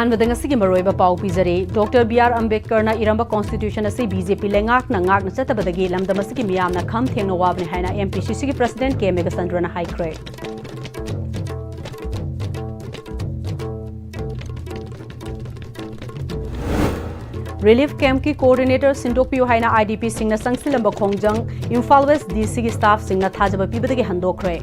अहानबदंगसिगी मरोइबा पाउ पिजरे डॉक्टर बी आर अम्बेडकर इरंबा कॉन्स्टिट्यूशन असी बीजेपी लेंगाकना ngakna चतबदगी लमदमसिगी मियामना खम थेंगना वाबने हाइना एमपीसीसी की प्रेसिडेंट के मेगसंद्रना हाइक्रे रिलीफ कैंप की कोऑर्डिनेटर सिंदोकपियो हाइना आईडीपी सिंगना संगसिलंबा खोंजंग इम्फाल वेस्ट डीसी की स्टाफ सिंगना थाजब पीबदगी हंदोखरे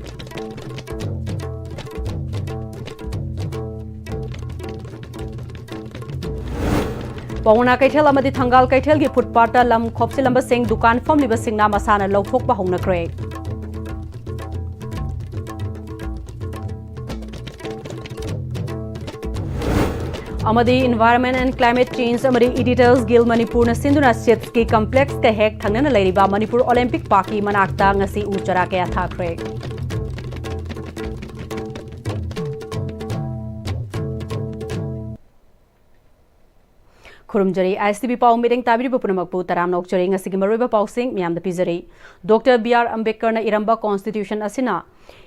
पौना कैथेल अमदी थंगाल कैथेल की फुटपाथ लम खोपसिलंबा सिंह दुकान फमलिबा सिंगना मसाना लौथोकबा हौनख्रे अमदी एनवायरनमेंट एंड क्लाइमेट चेंज अमदी एडिटर्स गिल्ड मणिपुर न सिंधुना सिट्स की कॉम्प्लेक्स का हेक थंगना लेरिबा मणिपुर ओलंपिक पार्क की मनाक्ता ngasi उचरा कया थाख्रे खुरुमजरी आईएसटीवी पाउ मीटिंग ताबिरिबा पुनमकपु तराम नोकचरी ngasi gi maroiba pausing miyamda pizari doctor B R Ambedkar न इरंबा कॉन्स्टिट्यूशन असिना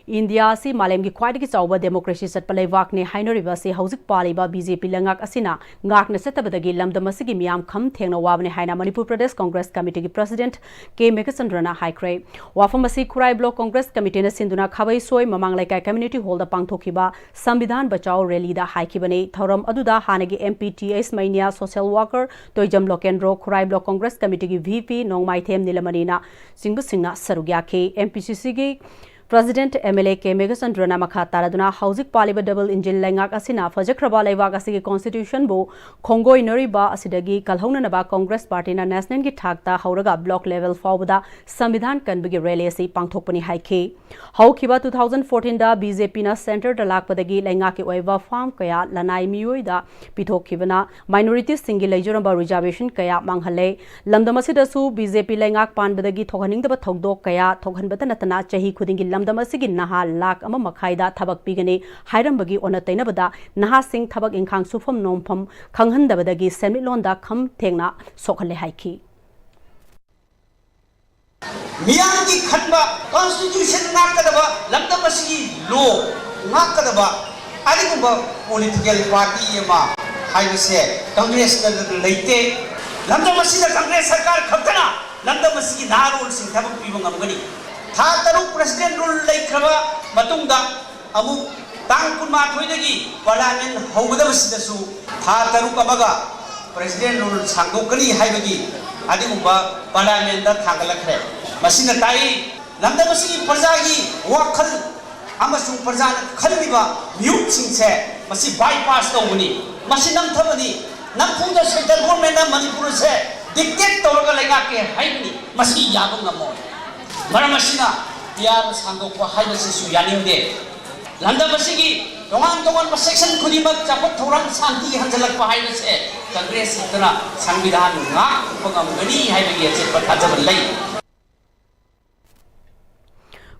इंडिया से मालेम की ख्वाइदगी चाउबा डेमोक्रेसी चटपा लेवाकने हाइनरिबा से हौजिक पालिबा बीजेपी लंगाक असिना ngakna चतबदगी लमदम असिगी मियाम खम थेंगना वाबने हाइना मणिपुर प्रदेश कांग्रेस कमिटी की प्रेसिडेंट के मेगसंद्रना हाइक्रे वाफम असी खुराई ब्लॉक कांग्रेस कमिटी ने सिंधुना खाबै सोय ममांग लेकाय कम्युनिटी हॉल दा पांगथोखिबा संविधान बचाओ रैली दा हाइखिबने थौरम अदुदा हानेगी एमपीटीएस मैनिया social worker Toijam Lokendro Khurai block Congress committee की वीपी नोंगमाइथेम निलमनीना सिंगबसिंगना सरुग्याखे एमपीसीसी की प्रेसिडेंट एमएलए के मेगसंद्रना मखा तारदुना हौजिक पालिबा डबल इंजिन लेंगाक असिना फजख्रबा लेवाक असिगी कॉन्स्टिट्यूशन बो खोंगोइनरिबा असिदगी कलहौननबा कांग्रेस पार्टी ना नेशनल की ठाकता हौरगा ब्लॉक लेवल फाउबदा संविधान कनबगी रैली असि पांगथोकपनि हाइखे हौखिबा 2014 दा बीजेपी ना सेंटर दा लाकपदगी लेंगाकी ओइबा फार्म कया लनाई मियोइदा पिथोखिबना माइनॉरिटी सिंगी लेजोरबा रिजर्वेशन कया मांगहले लमदमसिदसु बीजेपी लेंगाक पानबदगी थोगनिंगदबा थौदोक कया थोगहनबता नतना चही खुदिंगी लमदमसिगी नहा लाख अमा मखाइदा थबक पिगने हाइरंबगी ओना तैनबदा नहा सिंह थबक इंखांग सुफम नोमफम खंगहनदबदगी सेमिलोंदा खम थेंगना सोखले हाइखी मियाम की खनबा कॉन्स्टिट्यूशन नाकदबा लमदमसिगी लो नाकदबा अदिगुबा पॉलिटिकल पार्टी एमा हाइबसे कांग्रेस का लेते लमदमसिदा कांग्रेस सरकार खतना लमदमसिगी नारोल सिंह थबक पिबंग अमगनी था तरुक प्रेसिडेंट रूल लेखरबा मतुंगदा अमु तांग कुनमाथोइदगी पार्लियामेंट हौगदबसिदसु था तरुक अमगा प्रेसिडेंट रूल सांगोकनी हाइबगी अदिगुबा पार्लियामेंट दा थागलखरे मसिना ताई लमदमसिगी प्रजागी वाखल अमसु प्रजा खलबिबा म्यूट सिंसे मसि बाईपास तौगनी मसि नमथबनी नमफुंदा सेंट्रल गवर्नमेंट ना मणिपुर से डिक्टेट तौरगा लेगा के हाइबनी मसि याबंग नमो मरमसिना बियार सांगोकवा हाइबसिसु यानिंगदे लमदमसिगी तोंगान तोंगान सेक्शन खुदिमक चापत थौरम शांति हंजलकपा हाइबसे कांग्रेस सितना संविधान ngakpangam हाइबगी अचेप थाजब लै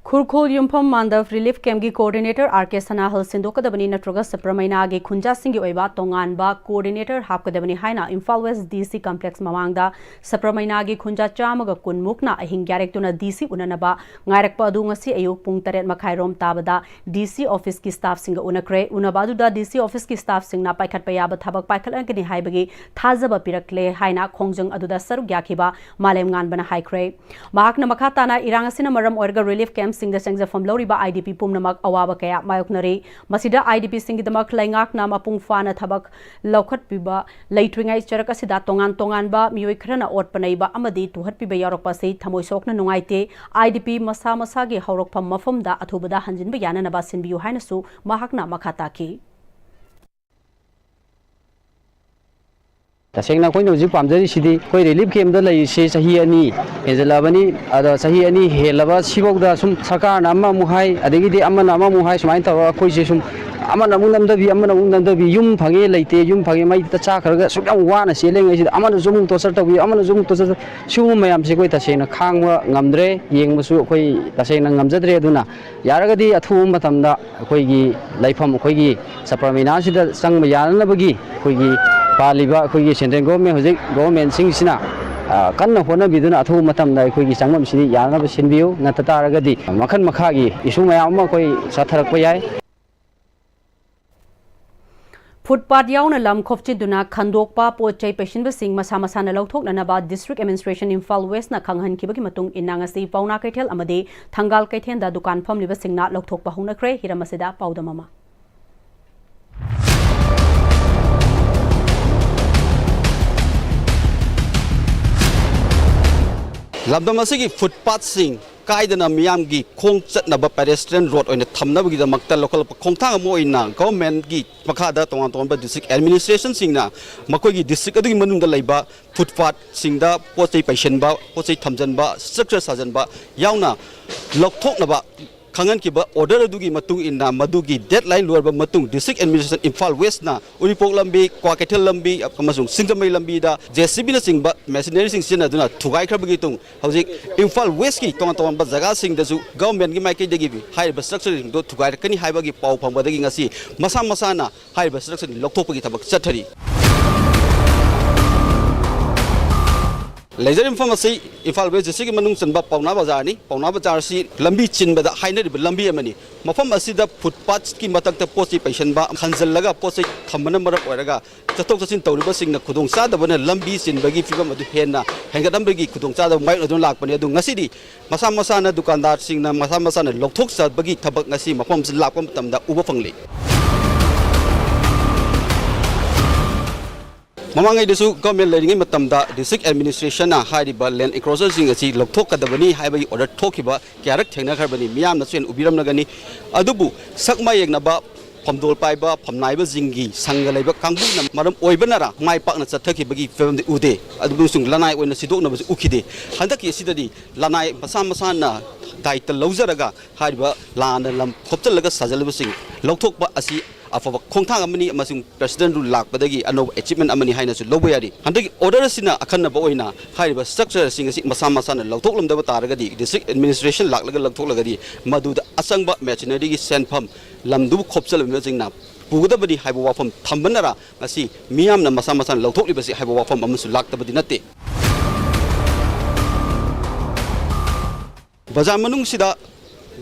खुरखोल युमफम मांडव रिलीफ कैंप की कोऑर्डिनेटर आरके सनाहल सिंदोकदबनी नत्रगा सप्रमैना गे खुंजा सिंगी ओइबा तोंगानबा कोऑर्डिनेटर हापकदबनी हाइना इम्फाल वेस्ट डीसी कॉम्प्लेक्स ममांगदा सप्रमैना गे खुंजा चामगा कुनमुकना अहिंग ग्यारेक्तुना डीसी उननबा गायरकपा अदु ngasi अयुक पुंग 8 मखाइ रोम ताबदा डीसी ऑफिस की स्टाफ सिंग उनक्रे उनबादुदा डीसी ऑफिस की स्टाफ सिंगना पाइखत पयाब थबक पाइखलंगनी हाइबगी थाजब पिरकले हाइना खोंजंग अदुदा सरुक याखिबा मालेम गानबना हाइक्रे माहकना मखा ताना इरांगसिना मरम ओरगा रिलीफ कैंप सिंग संगजफम लौरिबा आईडीपी पुमनमक अवाबा कया मायोकनरे मसिदा आईडीपी सिंगिदमक लैंगाकना मपुंग फाना थबक लौखटपिबा लैट्रिंगाई चरकसिदा तोंगान तोंगानबा मियोय खरना ओटपनैबा अमदी तुहटपिबा यारकपासे थमोइसोकना नुंगाइते आईडीपी मसा मसागे हौरकफम मफमदा अथुबदा हंजिनबा याननबा सिनबियु हाइनसु माहकना मखाताकी तसेंगना कोई नोजी पामजरी सिदी कोई रिलीफ कैंप द लैसे सही अनि हेजलाबनी अदा सही अनि हेलबा सिबौदा सुम सरकार नामा मुहाई अदगिदि अमन नामा मुहाई सुमाइन तवा कोई से सुम अमन अमु नमदबी अमन अमु नमदबी युम फगे लैते युम फगे मै त चाखरगा सुकम वाना सेलेंगै सिद अमन जुम तोसर तबी अमन जुम तोसर सुम मयाम से कोई तसेंगना खांगवा ngamdre yengबसु कोई तसेंगना ngamजद्रे दुना यारगदि अथु मतमदा कोईगी लाइफम कोईगी सप्रमिना सिद संग याननबगी कोईगी पालिबा अखोई सेंट्रल गवर्नमेंट हजिक गवर्नमेंट सिंगसिना कन्न होनबिदुना अथु मतमदा अखोई चांगम सिनि यानब सिनबियु नततारगदि मखन मखागी इशु मयाम कोई साथरक याय फुटपाथ याउना लम खोपचिदुना खंदोकपा पोचै पेशिनबसिंग मसा मसाना लौथोकननबा डिस्ट्रिक्ट एडमिनिस्ट्रेशन इम्फाल वेस्टना खंगहनखिबगी मतुंग इन्ना ngasi पाउना कैथेल अमदे थंगाल कैथेंदा दुकान फमलिबसिंगना लौथोकपा हौनख्रे हिरमसिदा पाउदममा लमदम असिगी फुटपाथ सिंग कायदना मियामगी खोंग चटनबा पेडेस्ट्रियन रोड ओइना थमनबगीदमक्ता लोकल खोंगथांग अमो ओइना गवर्नमेंट की मखादा तोंगान तोंबा डिस्ट्रिक्ट एडमिनिस्ट्रेशन सिंगना मकोइगी डिस्ट्रिक्ट अदुगी मनुंगदा लैबा फुटपाथ सिंगदा पोचै पैशनबा पोचै थमजनबा स्ट्रक्चर साजनबा यावना लौथोकनबा खंगन की ऑर्डर अदुगी मतुंग इन्ना मदुगी डेडलाइन लोरबा मतुंग डिस्ट्रिक्ट एडमिनिस्ट्रेशन इम्फाल वेस्ट ना उरिपोक लंबी क्वाकेथल लंबी अमसुंग सिंगमई लंबी दा जेसीबी ना सिंगबा मशीनरी सिंग सिना दुना थुगाई खरबगी तुंग हौजिक इम्फाल वेस्ट की तोंग तोंग बा जगह सिंग दसु गवर्नमेंट की माइके दगी हाइब स्ट्रक्चर सिंग दो थुगाई कनी हाइबगी पाउ फंबदगी ngasi मसा मसाना हाइब स्ट्रक्चर लौथोकपगी थबक चथरी लेजर इन्फॉर्मेसी इम्फाल वेस्ट डिस्ट्रिक्ट की मनुंग चनबा पौना बाजार से लंबी चिनबदा हाइनरिब लंबी अमनी मफम असिदा फुटपाथ की मतकता पोचै पैशनबा खंजलगा पोचै थमन मरक ओरगा चतोक चसिन तौरिबसिंगना खुदोंग चादबना लंबी चिनबगी फिबम अदु हेन्ना हेंगदमबगी खुदोंग चादब माइक अदु लाकपनि अदु ngasiदी मसा मसाना दुकानदार सिंगना मसा मसाना लौथोक चाबगी थबक ngasi मफम से लाकप मतमदा उबा फंगले ममांगै दसु गवर्नमेंट लेरिंगै मतमदा डिस्ट्रिक्ट एडमिनिस्ट्रेशन ना हाइरिबा लैंड एक्रोसर सिंग अछि लौथोकदबनी हाइबगी ऑर्डर थोखिबा क्यारक थेंगनाखरबनी मियामना चेन उबिरमनगनी अदुबु सकमा येगनबा फमदोल पाइबा फमनाइबा जिंगी संग लैबा कांगबुना मरम ओइबनारा माइ पाकना चथखिबगी फिल्म उदे अदुबु सुंग लनाइ ओइना सिदोकनबसु उखिदे हंदकी सिददी लनाइ मसा मसाना दायित्व लौजरगा हाइरिबा लाना लम खोपचलगा सजलबसिंग लौथोकबा असि अफब खोंथांग अमनी अमसुंग प्रेसिडेंट रूल लाकपदगी अनोब अचीवमेंट अमनी हाइनासु लौबा यारी हंदगी ऑर्डर सिना अखन्नबा ओइना हाइरिबा स्ट्रक्चर सिंग असि मसा मसाना लौथोकलमदबा तारगदी डिस्ट्रिक्ट एडमिनिस्ट्रेशन लाकलगा लौथोकलगदी मदुदा असंगबा मेचिनरी की सेनफम लमदु खोपचलबसिंगना पुगदबदी हाइबा वाफम थंबनरा ngasi मियामना मसा मसाना लौथोकलिबसि हाइबा वाफम अमसु लाकतबदी नते बाजार मनुंग सिदा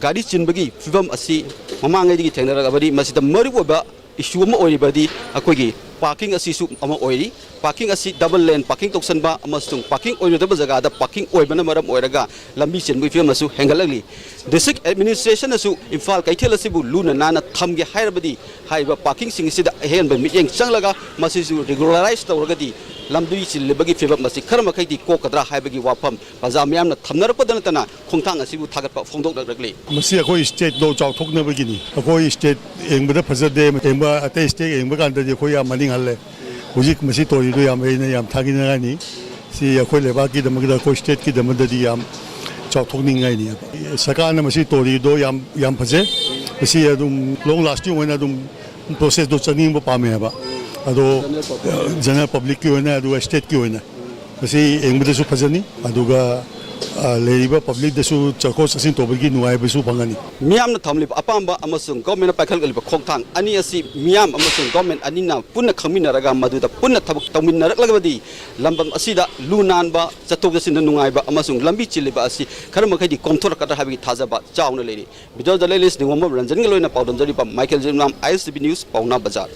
गाड़ी चिनबगी फिबम असि ममांगैदगी थेंगनरगबदी मसिदा मरुबा इशू अमा ओरिबदी अखोगी पार्किंग असिसु अमा ओइरी पार्किंग असि डबल लेन पार्किंग तोक्सनबा अमसुंग पार्किंग ओइरदबा जगादा पार्किंग ओइबना मरम ओइरगा लंबी चिनबगी फिबम असु हेंगलगली डिस्ट्रिक्ट एडमिनिस्ट्रेशन असु इम्फाल कैथेल असिबु लुना नाना थमगे हाइरबदी हाइबा पार्किंग सिंग सिदा हेनबा मियेंग चंगलगा मसिसु रेगुलराइज तौरगदी लमदुई चिल्लिबगी फिबम मसि खरमखैदी कोकदरा हाइबगी वाफम बाजार मियामना थमनरपदनतना खोंथांग असिबु थागतपा फोंदोकलगली मसी अखोई स्टेट लो चाउथोकनबगिनी अखोई स्टेट एंगबदा फजदे एंगबा अते स्टेट एंगबा कांददि अखोई या मनिंग हल्ले हुजिक मसी तोरिदो याम एना याम थागिनागानी सि अखोई लेबाकी दमगदा अखोई स्टेट की दमददि याम चाउथोकनिंगाइनी सरकार न मसी तोरिदो याम फजे मसी अदुम लॉन्ग लास्टिंग ओइना अदुम प्रोसेस दो चनिंग पामे हबा अदो जनरल पब्लिक की ओइना अदुगा स्टेट की ओइना मसी एंगबदसु फजनी अदुगा लेरिबा पब्लिक दसु चको ससिन तोबगी नुआइबसु फंगनी मियामना थमलिबा अपाम्बा अमसुंग गवर्नमेंट पाखलगलिबा खोंथांग अनि असि मियाम अमसुंग गवर्नमेंट अनिना पुन्ना खमिनरगा मदुदा पुन्ना थबक तौमिनरकलगबदी लंबम असिदा लुनानबा चतोक जसिन नुआइबा अमसुंग लंबी चिलिबा असि खरमखैदि कोमथोरकदा हाबगी थाजबा चावना लेरि वीडियो जर्नलिस्ट निगम रंजन गलोइना पाउदनजरिबा माइकल जिमनाम ISTV न्यूज पाउना बाजार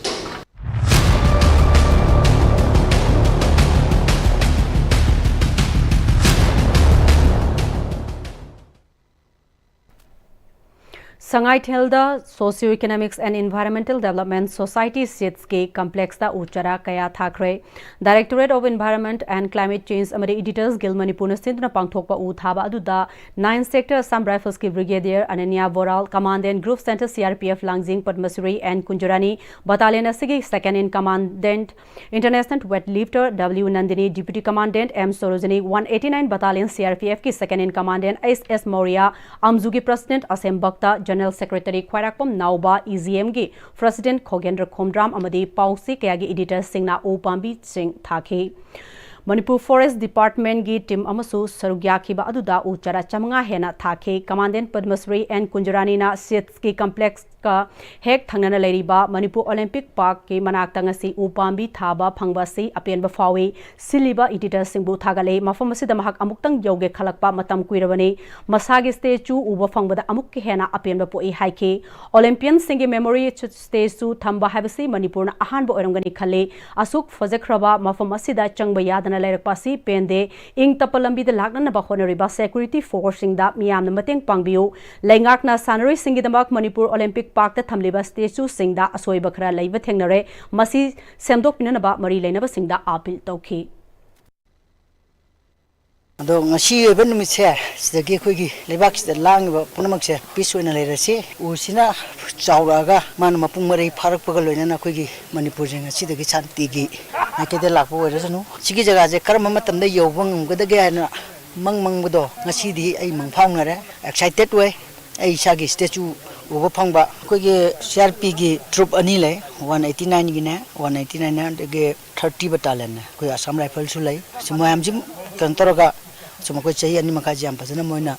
संगाइथेलदा socio economics and environmental development society सीट्स के कम्प्लेक्स दा उचरा कया थाखरे directorate of environment and climate change अमरे एडिटर्स गिल मणिपुर सिंधुना पांगथोकपा उ थाबा अदुदा 9 सेक्टर असम राइफल्स की brigadier Ananya Boral commandant group centre CRPF Langjing Padmashri N Kunjarani battalion असगी second in commandant international weightlifter W Nandini deputy commandant M Sarojini 189 battalion CRPF की second in commandant SS Maurya अमजुगी प्रेसिडेंट असेम बक्ता general secretary Khwairakpam Naoba EGM की प्रेसिडेंट खोगेंद्र खोमड्राम अमदी पाउसी कयागी एडिटर सिंगना उ पांबी सिंग थाखे मणिपुर फॉरेस्ट डिपार्टमेंट की टीम अमसु सरुग्याखिबा अदुदा उचरा चमंगा हेना थाखे कमांडेंट पद्मश्री एन कुंजरानी ना सीट्स की ka hek thangnana leiriba Manipur Olympic Park ki manakta ngasi upambi thaba phangba si apenba fawi siliba editor singbu thagale mafam asida mahak amuktang yoge khalakpa matam kuirabani masagi statue uba fangbada amuk ke hena apenba poi haike Olympian singi memory statue thamba habasi Manipur na ahan bo oramgani khale asuk fajakraba mafam asida changba yadana leirakpa si pende ing tapalambi da lagna ba honoriba security forcing da miyam na mateng pangbiu lengak na sanari singi damak Manipur Olympic Park ta thamliba statue singda asoiba khara leiba thengnare masi semdok pinanaba mari leinaba singda apil tawki ado ngasi ben numitse sidagi khoigi lebak sida langba punamakse pisoina leirasi usina chawraga man mapung mari pharak pagal loina khoigi Manipur jeng sidagi chanti gi nakede lakbo oirasanu sigi jaga je karma matamda yobang gadage na mang bodo ngasi di ai mang phawnare excited way ai sagi statue uba phangba khoigi CRP gi troop ani le 189 gi ne 189 na de 30 battalion khoi Assam rifle su lai simayam jim kantoroga suma ko chahi ani maka jam pasana moina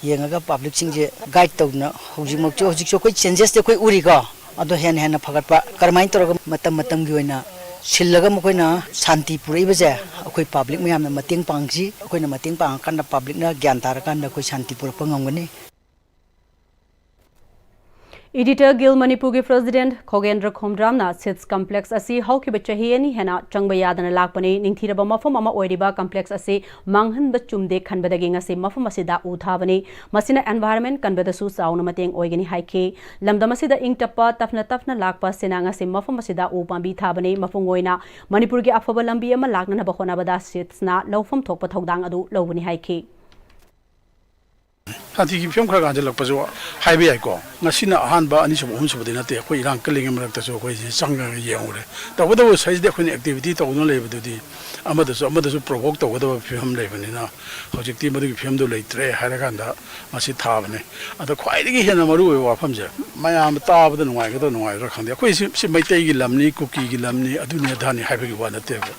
yenga public sing je guide tawna hojik so koi changes te koi uri ga ado hen phagatpa karmain toroga matam gi oina sillaga mokoina shanti purei baje akoi public mayam na mating pangsi akoina mating pang kan public na gyan tar kan koi shanti pur pangangani Editor Gil Manipur ki President Khogendra Khomdram na Sits Complex asi hauki bachahi ani hena changba yadana lakpani ningthiraba mafam ama oiriba complex asi manghan ba chumde khanbadagi ngasi mafam asida uthabani masina environment kanbada su sauna mateng oigani haike lamdam asida ingtapa tafna lakpa sena ngasi mafam asida upambi thabani mafungoina Manipur gi afaba lambi ama lakna ba khona bada Sits na lawfam thokpa thodang adu lawbani haike Santi ki film khara ganjal lakpa jo highway ai ko ngasina ahan ba ani sum sum de na te ko irang kaling marak ta so ko sanga yengure ta bodo size de khoni activity ta uno le bdu di amada so provoke ta bodo film le bani na hojik ti madu film do le tre hara ganda masi tha bane ada khwai gi hena maru wa pham je mayam ta bodo nuai ga do nuai ra khande ko si mai te gi lamni cookie gi lamni adu ne dhani highway gi wa na te ko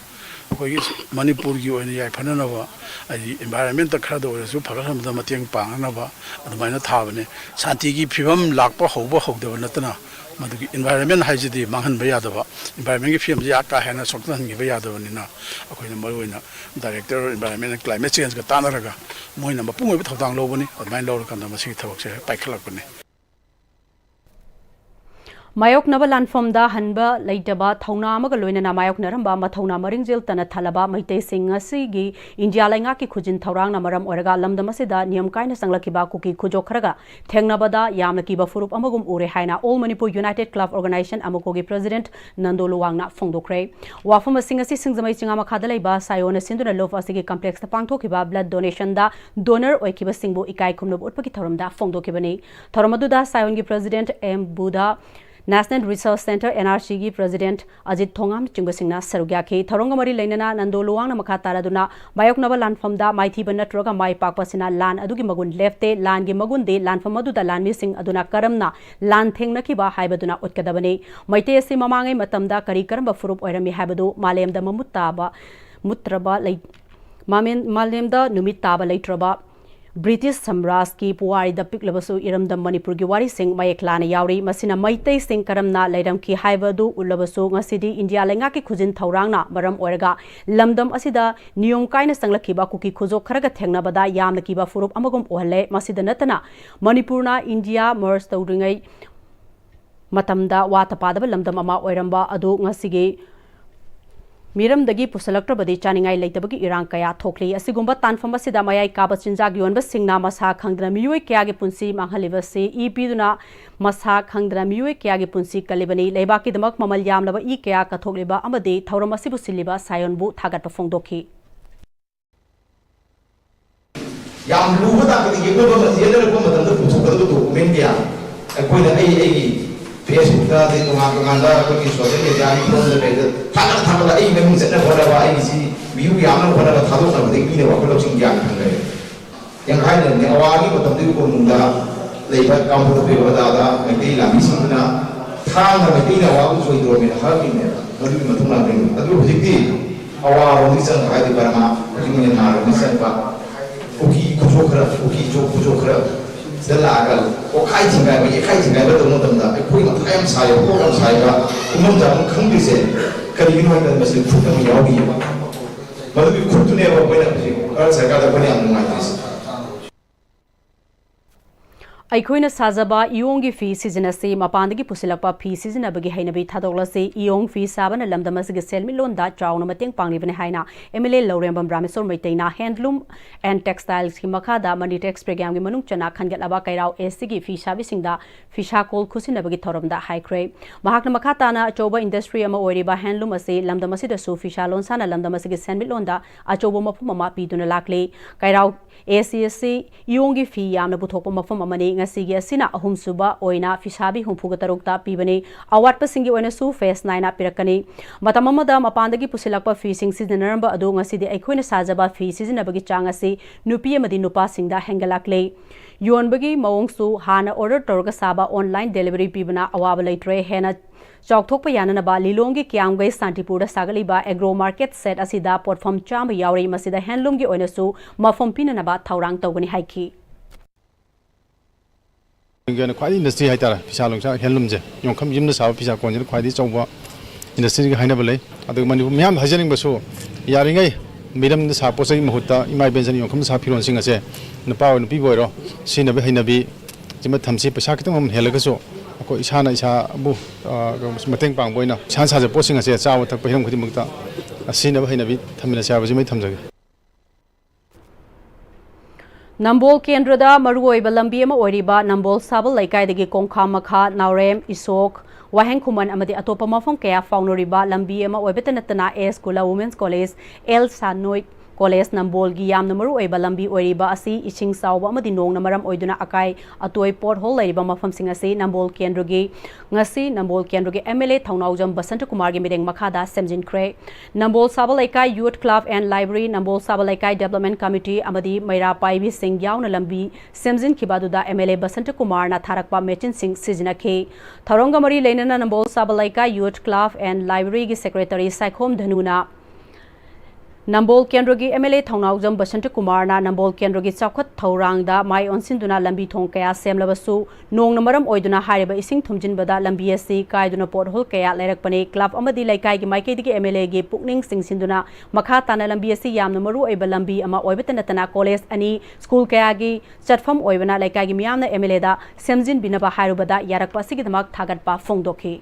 Manipur gi oina yai phanana ba ai environment khara do su phagal da mateng pangana ba adumaina thabane shanti gi phibam lakpa hoba hogda natana madu gi environment haijidi manghan ba yada ba environment gi phim ya ka hena soktan gi ba yada ni na akoina maroina director environment and climate change ga tanaraga moina mapung oi thodang lo bani adumaina lo kan da masi thabak se paikhalak bani Mayok naba lanfom da hanba leitaba thauna amaga loina mayok naramba mathauna maringjel tana thalaba maitai singa sigi India lainga ki khujin thaurang na maram oraga lamdam asida niyam kaina sanglakiba kuki khujo kharaga thengnabada yamna kiba furup amagum ure haina All Manipur United Club Organization amukogi President Nandolu Wangna phongdokre wafam singa si singzamai chinga makhada leiba sayona sinduna love asigi complex ta pangthokiba blood donation da donor oikiba singbu ikai khumnob utpaki thoramda phongdokibani thoramadu da sayon gi President M Buddha National Research Center NRC gi President Ajit Thongam Chingosingna Sarugya ki Thoronga Mari Lainana Nandoluang na Makatara Duna Mayok Naba Lanfam da Maithi Banatroga Mai Pakpasina Lan Adugi Magun Lefte Lan gi Magun de Lan Famadu da Lan Missing Aduna Karamna Lan Thengna ki ba Haibaduna Utkadabani Maite si Mamangai Matamda Kari Karamba Furup Oirami Habadu Malem da Mamutaba Mutraba Lay Malem da Numitaba Laitraba British Samraj ki puwari da piklabasu iramdam Manipur gi wari sing mayeklana yauri masina maitai sing karamna lairam ki haibadu ulabasu ngasidi India lenga ki khujin thaurangna maram oiraga lamdam asida niyom kaina sanglakiba kuki khujo kharaga thengna bada yamna kiba furup amagum ohalle masida natana Manipurna India merge tawringai matamda watapada lamdam ama oiramba adu ngasigi Miram dagi pusalaktrabadi chaningai leitabagi irang kaya thokli asigumba tanfam asida mayai kaba chinjak yonba singna masa khangdra miyoi kya gi punsi manghalibasi epiduna masa khangdra miyoi kya gi punsi kalibani leibaki damak mamal yamlaba kya ka thokliba amade thauramasi busiliba sayonbu thagat pa phongdokhi yam luba da ki yebo ba ziyada ko matam da puthuk da document kya koi da ai Facebook da de tunga da ko ki social media ni from the page thana ai me mun setna bora ba ai si view yamna bora ba thado na de ki ne wa ko sing yang kan le yang khai ne awagi ko tam di ko mun da lei ba kam ko pe ba da me ti la mi sing na thang na me ti na wa ko soi do me ha ki ne adu ma thuna de adu hik ti awa ro ni sang khai di ba ma ki ne na ro ni sang ba uki ko khra ꯁꯤꯗ ꯂꯥꯛꯑꯒ ꯋꯥꯈꯥꯏ ꯊꯤꯡꯒꯥꯏꯕ ꯇꯧꯕ ꯃꯇꯝꯗ ꯑꯩꯈꯣꯏ ꯃꯊꯥ ꯌꯥꯝ ꯁꯥꯏꯕ ꯀꯣꯛ ꯌꯥꯝ ꯁꯥꯏꯕ ꯏꯃꯝ ꯆꯥꯕ ꯈꯪꯗ꯭ꯔꯤꯁꯦ ꯀꯔꯤꯒꯤꯅꯣ ꯍꯥꯏꯕꯗ ꯃꯁꯤ ꯈꯨꯠ ꯑꯃ ꯌꯥꯎꯔꯤꯌꯦꯕ ꯃꯗꯨꯒꯤ ꯈꯨꯠꯇꯨꯅꯦꯕ ꯑꯩꯈꯣꯏꯅ ꯍꯧꯖꯤꯛ ꯚꯥꯔꯠ ꯁꯔꯀꯥꯔꯗ ꯑꯩꯈꯣꯏꯅ ꯌꯥꯝ ꯅꯨꯡꯉꯥꯏꯇ꯭ꯔꯤꯁꯦ ꯑꯩꯈꯣꯏꯅ ꯁꯥꯖꯕ ꯏꯌꯣꯡꯒꯤ ꯐꯤ ꯁꯤꯖꯤꯟꯅꯁꯤ ꯃꯄꯥꯟꯗꯒꯤ ꯄꯨꯁꯤꯜꯂꯛꯄ ꯐꯤ ꯁꯤꯖꯤꯟꯅꯕꯒꯤ ꯍꯩꯅꯕꯤ ꯊꯥꯗꯣꯛꯂꯁꯤ ꯏꯌꯣꯡ ꯐꯤ ꯁꯥꯕꯅ ꯂꯝꯗꯝ ꯑꯁꯤꯒꯤ ꯁꯦꯟꯃꯤꯠꯂꯣꯟꯗ ꯆꯥꯎꯅ ꯃꯇꯦꯡ ꯄꯥꯡꯂꯤꯕꯅꯤ ꯍꯥꯏꯅ MLA ꯂꯧꯔꯦꯝꯕꯝ ꯔꯥꯃꯦꯁꯣꯔ ꯃꯩꯇꯩꯅ ꯍꯦꯟꯗꯂꯨꯝ ꯑꯦꯟड ꯇꯦꯛꯁꯇꯥꯏꯜꯁꯀꯤ ꯃꯈꯥꯗ ꯃꯅꯤꯇꯦꯛꯁ ꯄ꯭रोꯒ꯭राꯝꯒꯤ ꯃꯅꯨꯡ ꯆꯟꯅ ꯈꯟꯒꯠꯂꯕ ꯀꯩꯔꯥꯎ SCꯒꯤ ꯐꯤ ꯁꯥꯕꯤꯁꯤꯡꯗ ꯐꯤꯁꯥꯀꯣꯜ ꯈꯨꯠꯁꯤꯟꯅꯕꯒꯤ ꯊꯧꯔꯝꯗ ꯍꯥꯏꯈ꯭ꯔꯦ ꯃꯍꯥꯛꯅ ꯃꯈꯥ ꯇꯥꯅ ꯑꯆꯧꯕ ꯏꯟꯗꯁꯇ꯭ꯔꯤ ꯑꯃ ꯑꯣꯏꯔꯤꯕ ꯍꯦꯟꯗꯂꯨꯝ ꯑꯁꯤ ꯂꯝꯗꯝ ꯑꯁꯤꯗꯁꯨ ꯐꯤꯁꯥ ꯂꯣꯟꯁꯥꯅ ꯂꯝꯗꯝ ꯑꯁꯤꯒꯤ ꯁꯦꯟꯃꯤꯠꯂꯣꯟꯗ ꯑꯆꯧꯕ ꯃꯐꯝ ꯑꯃ ꯄꯤꯗꯨꯅ ꯂꯥꯛꯂꯤ ꯀꯩꯔꯥꯎ SC ꯑꯁꯤ ꯏꯌꯣꯡꯒꯤ ꯐꯤ ꯌꯥꯝꯅ ꯄꯨꯊꯣꯛꯄ ꯃꯐꯝ ꯑꯃꯅꯤ ꯉꯁꯤꯒꯤ ꯑꯁꯤꯅ ꯑꯍꯨꯝꯁꯨꯕ ꯑꯣꯏꯅ ꯐꯤꯁꯥꯕꯤ 63ꯇ ꯄꯤꯕꯅꯤ ꯑꯋꯥꯠꯄꯁꯤꯡꯒꯤ ꯑꯣꯏꯅꯁꯨ ꯐꯦꯁ 9 ꯄꯤꯔꯛꯀꯅꯤ ꯃꯇꯝ ꯑꯃꯗ ꯃꯄꯥꯟꯗꯒꯤ ꯄꯨꯁꯤꯜꯂꯛꯄ ꯐꯤꯁꯤꯡ ꯁꯤꯖꯤꯟꯅꯔꯝꯕ ꯑꯗꯨ ꯉꯁꯤꯗꯤ ꯑꯩꯈꯣꯏꯅ ꯁꯥꯖꯕ ꯐꯤ ꯁꯤꯖꯤꯟꯅꯕꯒꯤ ꯆꯥꯡ ꯑꯁꯤ ꯅꯨꯄꯤ ꯑꯃꯗꯤ ꯅꯨꯄꯥꯁꯤꯡꯗ ꯍꯦꯟꯒꯠꯂꯛꯂꯤ ꯌꯣꯟꯕꯒꯤ ꯃꯑꯣꯡꯁꯨ ꯍꯥꯟꯅ ꯑꯣꯔꯗꯔ ꯇꯧꯔꯒ ꯁꯥꯕ ꯑꯣꯟꯂꯥꯏꯟ ꯗꯦꯂꯤꯚꯔꯤ ꯄꯤꯕꯅ ꯑꯋꯥꯕ ꯂꯩꯇ꯭ꯔꯦ ꯍꯦꯟꯅ ꯆꯥꯎꯊꯣꯛꯄ ꯌꯥꯅꯅꯕ ꯂꯤꯂꯣꯡꯒꯤ ꯀ꯭ꯌꯥꯝꯒꯩ ꯁꯥꯟꯇꯤꯄꯨꯔꯗ ꯁꯥꯒꯠꯂꯤꯕ ꯑꯦꯒ꯭ꯔꯣ ꯃꯥꯔꯀꯦꯠ ꯁꯦꯠ ꯑꯁꯤꯗ ꯄꯣꯠꯐꯝ 100 ꯌꯥꯎꯔꯤ ꯃꯁꯤꯗ ꯍꯦꯟꯗꯂꯨꯝꯒꯤ ꯑꯣꯏꯅꯁꯨ ꯃꯐꯝ ꯄꯤꯅꯅꯕ ꯊꯧꯔꯥꯡ ꯇꯧꯒꯅꯤ ꯍꯥꯏꯈꯤ ꯈ꯭ꯋꯥꯏꯗꯒꯤ ꯏꯟꯗꯁꯇ꯭री ꯍꯥꯏꯇꯥꯔꯦ ꯐꯤꯁꯥ ꯂꯣꯟꯁꯥ ꯍꯦꯟꯗꯂꯨꯝꯁꯦ ꯌꯣꯡꯈꯝ ꯌꯨꯝꯗ ꯁꯥꯕ ꯐꯤꯁꯥ ꯀꯣꯟꯁꯤꯅ ꯈ꯭ꯋꯥꯏꯗꯒꯤ ꯆꯥꯎꯕ ꯏꯟꯗꯁꯇ꯭रीꯒꯤ ꯍꯥꯏꯅꯕ ꯂꯩ ꯑꯗꯨꯒ ꯃꯅꯤꯄꯨꯔ ꯃꯤꯌꯥꯝ ꯍꯥꯏꯖꯅꯤꯡꯕꯁꯨ ꯌꯥꯔꯤꯉꯩ ꯃꯤꯔꯝꯗ ꯁꯥꯕ ꯄꯣꯠ ꯆꯩꯒꯤ ꯃꯍꯨꯠꯇ ꯏꯃꯥ ꯏꯕꯦꯟꯁꯤꯡ ꯌꯣꯡꯈꯝ ꯁꯥꯕ ꯐꯤꯔꯣꯟꯁꯤꯡ ꯑꯁꯦ ꯅꯨꯄꯥ ꯑꯣꯏꯔꯣ ꯅꯨꯄꯤꯕꯨ ꯑꯣꯏꯔꯣ ꯁꯤꯖꯤꯟꯅꯕ ꯍꯩꯅꯕꯤ ꯁꯤꯃ ꯊꯝꯁꯤ ꯄꯩꯁꯥ ꯈꯤꯇꯪ ꯃꯃꯜ ꯍꯦꯜꯂꯒꯁꯨ ꯑꯩꯈꯣꯏ ꯏꯁꯥꯅ ꯏꯁꯥꯕꯨ ꯃꯇꯦꯡ ꯄꯥꯡꯕ ꯑꯣꯏꯅ ꯏꯁꯥꯅ ꯁꯥꯖꯕ ꯄꯣꯠꯁꯤꯡ ꯑꯁꯦ ꯆꯥꯕ ꯊꯛꯄ ꯍꯤꯔꯝ ꯈꯨꯗꯤꯡꯃꯛꯇ ꯁꯤꯖꯤꯟꯅꯕ ꯍꯩꯅꯕꯤ ꯊꯝꯃꯤꯟꯅꯁꯤ ꯍꯥꯏꯕꯁꯤꯃ ꯊꯝꯖꯒꯦ ꯅꯝꯕꯣꯜ ꯀꯦꯟꯗ꯭ꯔꯗ ꯃꯔꯨꯑꯣꯏꯕ ꯂꯝꯕꯤ ꯑꯃ ꯑꯣꯏꯔꯤꯕ ꯅꯝꯕꯣꯜ ꯁꯥꯕꯜ ꯂꯩꯀꯥꯏꯗꯒꯤ ꯀꯣꯡꯈꯥ ꯃꯈꯥ ꯅꯥꯎꯔꯦꯝ ꯏꯁꯣꯛ ꯋꯥꯍꯦꯡ ꯈꯨꯃꯟ ꯑꯃꯗꯤ ꯑꯇꯣꯞꯄ ꯃꯐꯝ ꯀꯌꯥ ꯐꯥꯎꯅꯔꯤꯕ ꯂꯝꯕꯤ ꯑꯃ ꯑꯣꯏꯕꯇ ꯅꯠꯇꯅ S Kula women's college L Sanoi college ꯅꯝꯕꯣꯜꯒꯤ ꯌꯥꯝꯅ ꯃꯔꯨꯑꯣꯏꯕ ꯂꯝꯕꯤ ꯑꯣꯏꯔꯤꯕ ꯑꯁꯤ ꯏꯁꯤꯡ ꯆꯥꯎꯕ ꯑꯃꯗꯤ ꯅꯣꯡꯅ ꯃꯔꯝ ꯑꯣꯏꯗꯨꯅ ꯑꯀꯥꯏ ꯑꯇꯣꯏ ꯄꯣꯠꯍꯣꯜ ꯂꯩꯔꯤꯕ ꯃꯐꯝꯁꯤꯡ ꯑꯁꯤ ꯅꯝꯕꯣꯜ ꯀꯦꯟꯗ꯭ꯔꯒꯤ MLA ꯊꯧꯅꯥꯎꯖꯝ ꯕꯁꯟꯇꯀꯨꯃꯥꯔꯒꯤ ꯃꯤꯠꯌꯦꯡ ꯃꯈꯥꯗ ꯁꯦꯝꯖꯤꯟꯈ꯭ꯔꯦ ꯅꯝꯕꯣꯜ ꯁꯥꯕꯜ ꯂꯩꯀꯥꯏ ꯌꯨꯠ ꯀ꯭ꯂꯕ ꯑꯦꯟड ꯂꯥꯏꯕ꯭ꯔꯦꯔꯤ ꯅꯝꯕꯣꯜ ꯁꯥꯕꯜ ꯂꯩꯀꯥꯏ ꯗꯦꯕꯂꯞꯃꯦꯟꯠ ꯀꯃꯤꯇꯤ ꯑꯃꯗꯤ ꯃꯩꯔꯥ ꯄꯥꯏꯕꯤꯁꯤꯡ ꯌꯥꯎꯅ ꯂꯝꯕꯤ ꯁꯦꯝꯖꯤꯟꯈꯤꯕ ꯑꯗꯨꯗ MLA ꯕꯁꯟꯇꯀꯨꯃꯥꯔꯅ ꯊꯥꯔꯛꯄ ꯃꯦꯆꯤꯟꯁꯤꯡ ꯁꯤꯖꯤꯟꯅꯈꯤ ꯊꯧꯔꯝꯒ ꯃꯔꯤ ꯂꯩꯅꯅ ꯅꯝꯕꯣꯜ ꯁꯥꯕꯜ ꯂꯩꯀꯥꯏ ꯌꯨꯠ ꯀ꯭ꯂꯕ ꯑꯦꯟड ꯂꯥꯏꯕ꯭ꯔꯦꯔꯤꯒꯤ ꯁꯦꯀ꯭ꯔꯦꯇꯔꯤ ꯁꯥꯏꯈꯣꯝ ꯙꯅꯨꯅ नंबोल केंद्र की MLA थौनाउजम बसंतकुमारना नंबोल केंद्र की चौखत थौरांगदा माय ओनसिंदुना लंबी थोंग कया सेमलबसु नोंग मरम ओइदुना हारिबा इसिंग थुमजिनबदा लंबी असि कायदुना पोटहोल कया लेरकपने क्लब अमदी लैकाई की माइकेदी की MLA की पुकनिंग सिंगसिंदुना मखा ताना लंबी असि यामना मरु ओइबा लंबी अमा ओइबत नतना कॉलेज अनि स्कूल कया की चटफम ओइबना लैकाई की मियामना MLA दा सेमजिन बिनबा हारुबदा यारकपा सिगिदमक थागतपा फोंगदोखी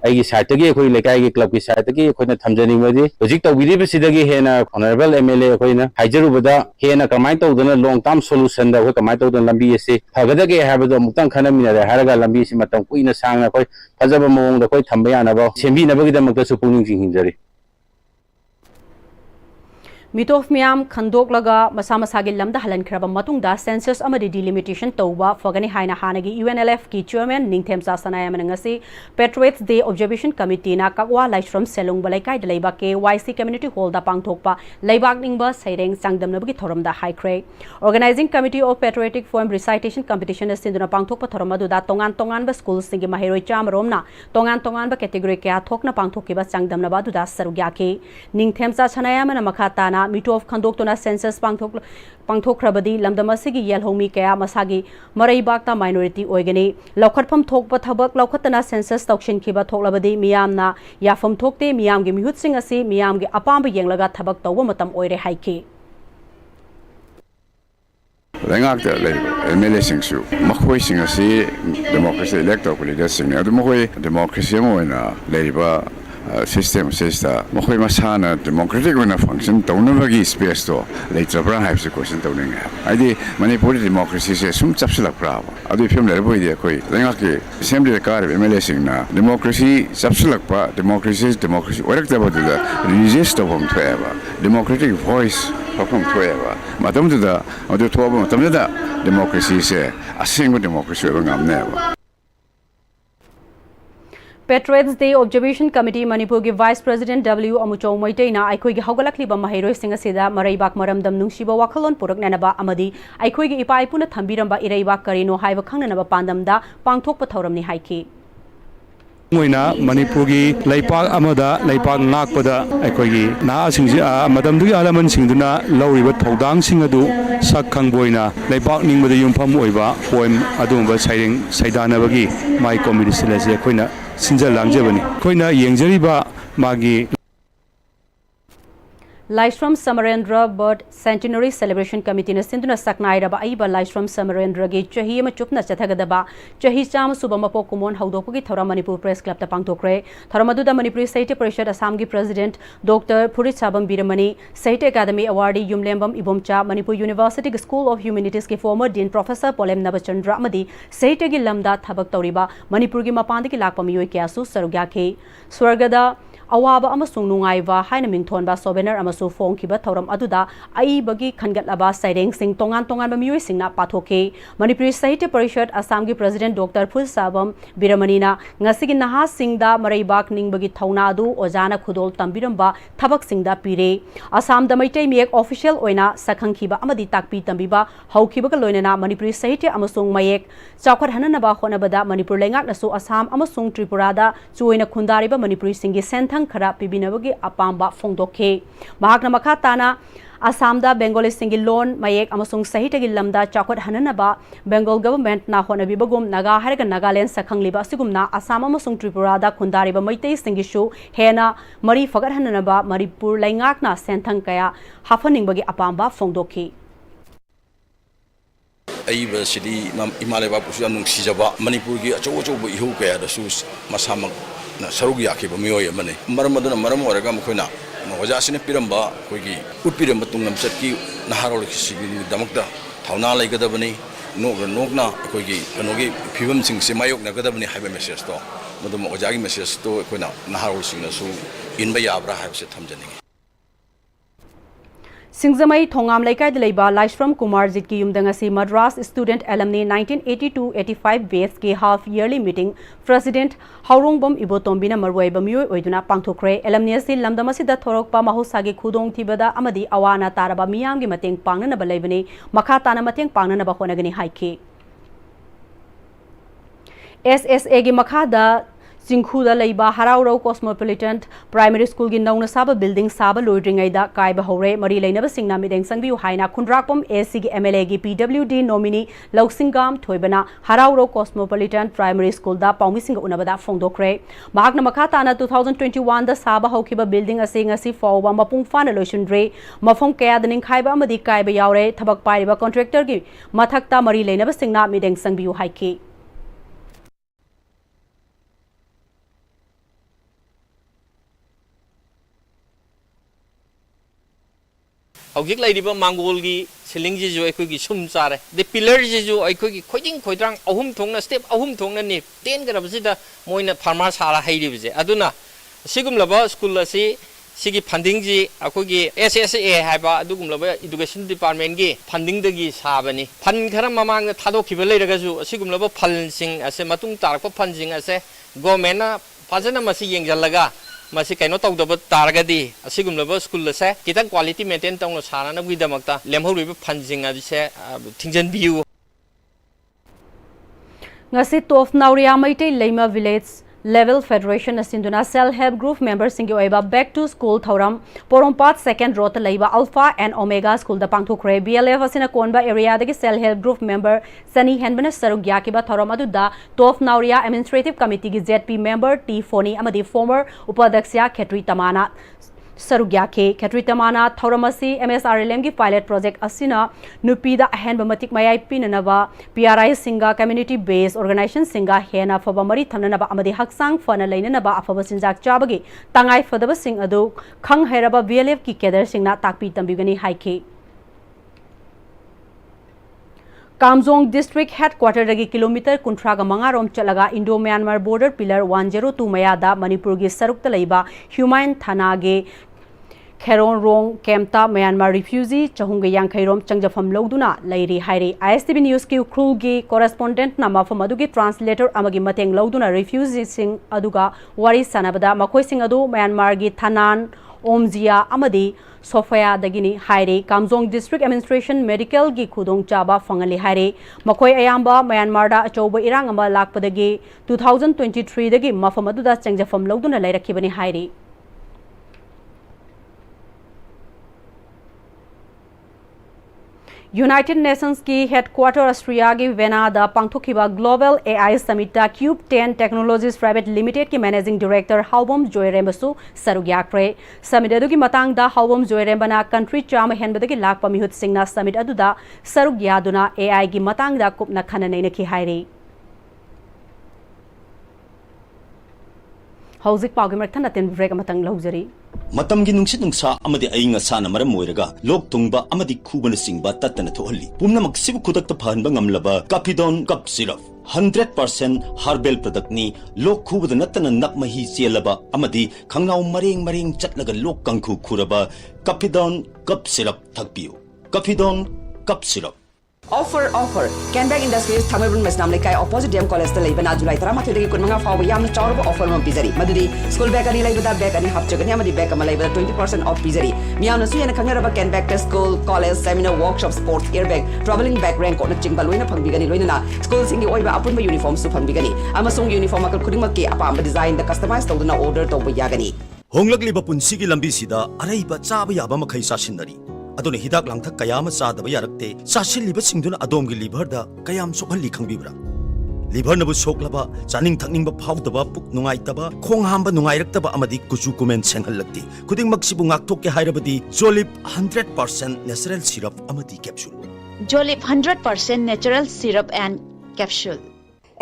ꯑꯩꯒꯤ ꯁꯥꯏꯠꯇꯒꯤ ꯑꯩꯈꯣꯏ ꯂꯩꯀꯥꯏꯒꯤ ꯀ꯭ꯂꯕꯀꯤ ꯁꯥꯏꯠꯇꯒꯤ ꯑꯩꯈꯣꯏꯅ ꯊꯝꯖꯅꯤꯡꯕꯗꯤ ꯍꯧꯖꯤꯛ ꯇꯧꯕꯤꯔꯤꯕꯁꯤꯗꯒꯤ ꯍꯦꯟꯅ ꯑꯣꯅꯔꯦꯕꯜ MLA ꯑꯩꯈꯣꯏꯅ ꯍꯥꯏꯖꯔꯨꯕꯗ ꯍꯦꯟꯅ ꯀꯃꯥꯏꯅ ꯇꯧꯗꯅ ꯂꯣꯡ ꯇꯥꯔꯝ ꯁꯣꯂꯨꯁꯟꯗ ꯑꯩꯈꯣꯏ ꯀꯃꯥꯏꯅ ꯇꯧꯗꯅ ꯂꯝꯕꯤ ꯑꯁꯤ ꯐꯒꯗꯒꯦ ꯍꯥꯏꯕꯗꯣ ꯑꯃꯨꯛꯇꯪ ꯈꯟꯅꯃꯤꯟꯅꯔꯦ ꯍꯥꯏꯔꯒ ꯂꯝꯕꯤ ꯑꯁꯤ ꯃꯇꯝ ꯀꯨꯏꯅ ꯁꯥꯡꯅ ꯑꯩꯈꯣꯏ ꯐꯖꯕ ꯃꯑꯣꯡꯗ ꯑꯩꯈꯣꯏ ꯊꯝꯕ ꯌꯥꯅꯕ ꯁꯦꯝꯕꯤꯅꯕꯒꯤꯗꯃꯛꯇꯁꯨ ꯄꯨꯛꯅꯤꯡ ꯆꯤꯡꯁꯤꯟꯖꯔꯤ मिटोफ मियाम खंदोकलगा मसा मसागी लमदा हलनखरबा मतुंगदा सेंसस अमदी डिलिमिटेशन तौबा फगनी हाइना हानगी UNLF की चेयरमैन निंगथेमसा सनायामन ngasi patriots day observation committee ना कगवा लाइश्रम सेलुंग बलाइकाई दलेबा KYC कम्युनिटी हॉल दा पांगथोकपा लेबाक निंगबा सैरेंग चांगदमनबगी थोरमदा हाइख्रे organising committee of patriotic poem recitation competition सिंदुना पांगथोकपा थोरमदुदा तोंगान तोंगानबा स्कूल सिंगी माहिरोय चामरोमना तोंगान तोंगानबा कैटेगरी क्या थोकना पांगथोकिबा चांगदमनबा दुदा सरुग्याकी निंगथेमसा सनायामन मखाताना मिटोफ खंदोक्तोना सेंसस पांगथोखरबदी लमदमसिगी येलहोमी कया मसागी मरैबाक्ता माइनॉरिटी ओइगनी लौखटफम थोकपा थबक लौखटना सेंसस तौशिनखिबा थोकलबदी मियामना याफम थोकते मियामगी मिहुतसिंग असि मियामगी अपांब येंगलगा थबक तौबा मतम ओइरे हाइकी Lengakta MLA singsu makhoi singasi democracy electoral leaders sing adu makhoi democracy moina leiba system sesta makhoi masana democratic ona function taunabagi space to leitrabra haibse question tauninga aidi Manipuri democracy se sum chapsulak brava adu film le boidi koi lengaki assembly the car MLA singna democracy chapsulak pa democracy orakta badula resist of theva democratic voice from theva matam da adu thoba matam da democracy se asingo democracy bangamneva patriots day observation committee Manipur की vice president W Amuchou मैतेना आइखोइगी हौगलक्लिबा महैरोइसिंग असिदा मरैबाक मरमदम नुंसिबा वाखलोन पुरकननबा अमदी आइखोइगी इपा इपुना थंबिरंबा इरैबाक करिनो हाइबा खंगननबा पांदमदा पांगथोकपा थौरमनि हाइखि मोइना मणिपुरी लैपाक अमदा लैपाक नाकपदा अखोगी नासिंग मदमदुगी आलमन सिंगदुना लौरिबा थौदांग अदु सक खंगबोइना लैपाक निंगबदा युमफम ओइबा पोएम अदुंबा साइरिंग सैदानबगी माई कॉमेडी सिलेसे अखोइना सिंजल लांगजबनी अखोइना येंगजरिबा मागी Laishram Samarendra Bird Centenary Celebration Committee na sinduna saknairaba aiba Laishram Samarendra ge chahi ama chupna chathagadaba chahi cham subama po kumon haudopagi thora Manipur Press Club ta pangthokre thora maduda Manipuri Sahitya Parishad Assam gi President Dr. Purit Sabam Biramani Sahitya Academy Awardee Yumlembam Ibomcha Manipur University School of Humanities ke former Dean Professor Polem Nabachandra amadi Sahitya gi lamda thabak tawriba Manipur gi mapandagi lakpa miyoi kyasu sarugya ke Swargada awaba amasung nungaiba haina mingthonba sobener amasu phongkiba thoram aduda aibagi khangatlaba saireng sing tongan ba miyoi singna pathoke Manipuri Sahitya Parishad Assam gi President Dr. Purit Sabam Biramani na ngasigi naha singda maraibak ningbagi thauna adu ojana khudol tambiramba thabak singda pire Assam da maitai miek official oina sakhangkhiba amadi takpi tambiba haukiba ka loinana Manipuri Sahitya amasung mayek chawkhat hananaba honabada Manipur lengak nasu Assam amasung Tripura da chuoina khundariba Manipuri singi senthang khara pibinabagi apamba phongdokhe mahakna makha tana Assam da Bengali singi loan mayek amasung Sahitya gi lamda chawkhat hananaba Bengal government na honabibagum naga haraga Nagaland sakhangliba sigumna Assam amasung Tripura da khundariba maitai singi shu hena mari fagat hananaba Manipur lengak na senthang kaya hafaningbagi apamba phongdokhe Aiba City Imaleba Pusiam Sijaba, Manipur gi acho ihu kaya da sus masamak na sarugi akiba miyoy mane. Maramaduna maramorega mukuna. Wajasine piramba kogi utpiramba tungam satki naharol kisigi damakta thauna laigadabani nokna kogi kanogi phibam sing semayok nagadabani haiba message to madum ojagi message to koina naharol singna su inba yabra haibse thamjani Singzamai Thongam Laikai Laiba Laishram Kumar Jitki Yumdangasi Madras Student Alumni 1982-85 batch ke half yearly meeting President Haurongbam Ibotombina Marwai Bamyo Oiduna Pangthokre Alumni si Lamdamasi da Thorokpa Mahusagi Khudong Tibada Amadi Awana Taraba Miyam gi mateng pangnana balaibani makha tana mateng pangnana ba honagani haike SSA gi makha da Singkhuda Laiba Haraurau Cosmopolitan Primary School gi nauna saba building saba loidringaida kaiba hore mari lainaba singna mideng sangbiu haina khundrakpam AC gi MLA gi PWD nominee Loksingam Thoibana Haraurau Cosmopolitan Primary School da paumi singa unabada phongdokre mahakna makha tana 2021 da saba haukiba building ase ngasi fawba mapung fana loisundre mafong kaya daning khaiba amadi kaiba yaure thabak pairiba contractor gi mathakta mari lainaba singna mideng sangbiu haike Hojik lai diba mangol gi siling ji jo ekoi gi sum chare the pillar ji jo ekoi gi khoijing khoidrang ahum thongna step ahum thongna ni ten garab ji da moina farmer sala hai ri je aduna sigum laba school asi sigi funding ji akoi gi SSA haiba adugum laba education department gi funding da gi sabani fund khara mamang na thadok khiba lai raga ju sigum laba phal sing ase matung tarak pa fund sing ase government na fajana masi yengjalaga Masih kaino tau dapat targadi asigum laba school la se kita quality maintain tong lo sara na gida makta lemho ribe phanjing adi se thingjan view ngasi tof nauria maitei leima village level federation asinduna self help group members singi oiba back to school thoram porompat second row ta leiba alpha and omega school da pangthokre BLF asina konba area dagi self help group member sani henbana sarugya kiba thoram adu da tof nauria administrative committee gi ZP member T Foni amadi former upadhyakshya Khetri Tamana sarugya Khetri Tamana thoramasi MSRLM gi pilot project asina nupida ahenba matik mayai pinanaba PRI singa community based organization singa hena faba mari thamnanaba amadi haksang fana leinanaba afaba sinjak chabagi tangai fadaba sing adu khang heraba BLF ki keder singna takpi tambigani haike Kamjong district headquarter dagi kilometer kuntraga mangarom chalaga Indo Myanmar border pillar 102 mayada Manipur gi sarukta leiba human thana ge Kheron Rong Kemta Myanmar refugee chahunga yankhairom changjafam logduna lairi hairi ISTV news ki crew gi correspondent nama fam adugi translator amagi mateng logduna refugee sing aduga wari sanabada makoi sing adu Myanmar gi Thanan Omjia Amadi Sophia Dagini Haire Kamjong District Administration Medical Gi Khudong Chaba Fangali Haire Makoi Ayamba Myanmar da Achoba Irang ama lakpadagi 2023 dagi mafam aduda changjafam lawduna lairakibani Haire United Nations ki headquarter Australia ki Vienna da pangthokiba Global AI Summit da Cube 10 Technologies Private Limited ki Managing Director Haubom Joyrembasu sarugyakre Summit adu ki matang da Haubom Joyrembana country chama henbada ki lakpa mihut singna Summit adu da sarugyaduna AI ki matang da kupna khananaina ki haire Hauzik pawgi marthan aten break matang lahujari Matamgi nungsit nungsa amadi aying asana maram moiraga lok tungba amadi khubana singba tatana thohalli pumna maksibu khudakta phanba ngamlaba Capidon cup syrup 100% herbal product ni lok khubada natana nakmahi chelaba amadi khangnau mareng chatlaga lok kangkhu khuraba Capidon cup syrup thakpiu Capidon cup syrup Offer Canberra Industries Thamabun Masnam Lekai opposite DM College the Labana July Tramati de Kunanga for Yam Chorba offer on Pizari Madudi school back and labor back and half chicken Yamadi back and labor 20% off Pizari Miana Sui and Kangaraba can back to school college seminar workshop sports airbag traveling back rank on a Chingbaluina Pambigani Luina schools in the Oiba upon my uniform Supambigani Amasung uniform Kudimaki Apam design the customized to order to Yagani Honglagli Bapunsigi Lambisida Araiba Chaba Yabama Kaisa Shinari Adon hidak langthak kayam sadaba yarakte sasil liba singduna adom gi liver da kayam sokhali khangbibra liver nabu soklaba chaning thakning ba phawdaba puk nungai taba khong hamba nungai raktaba amadi kuchu kumen senghalakti kuding maksibu ngakthok ke hairabadi Jolip 100% natural syrup amadi capsule Jolip 100% natural syrup and capsule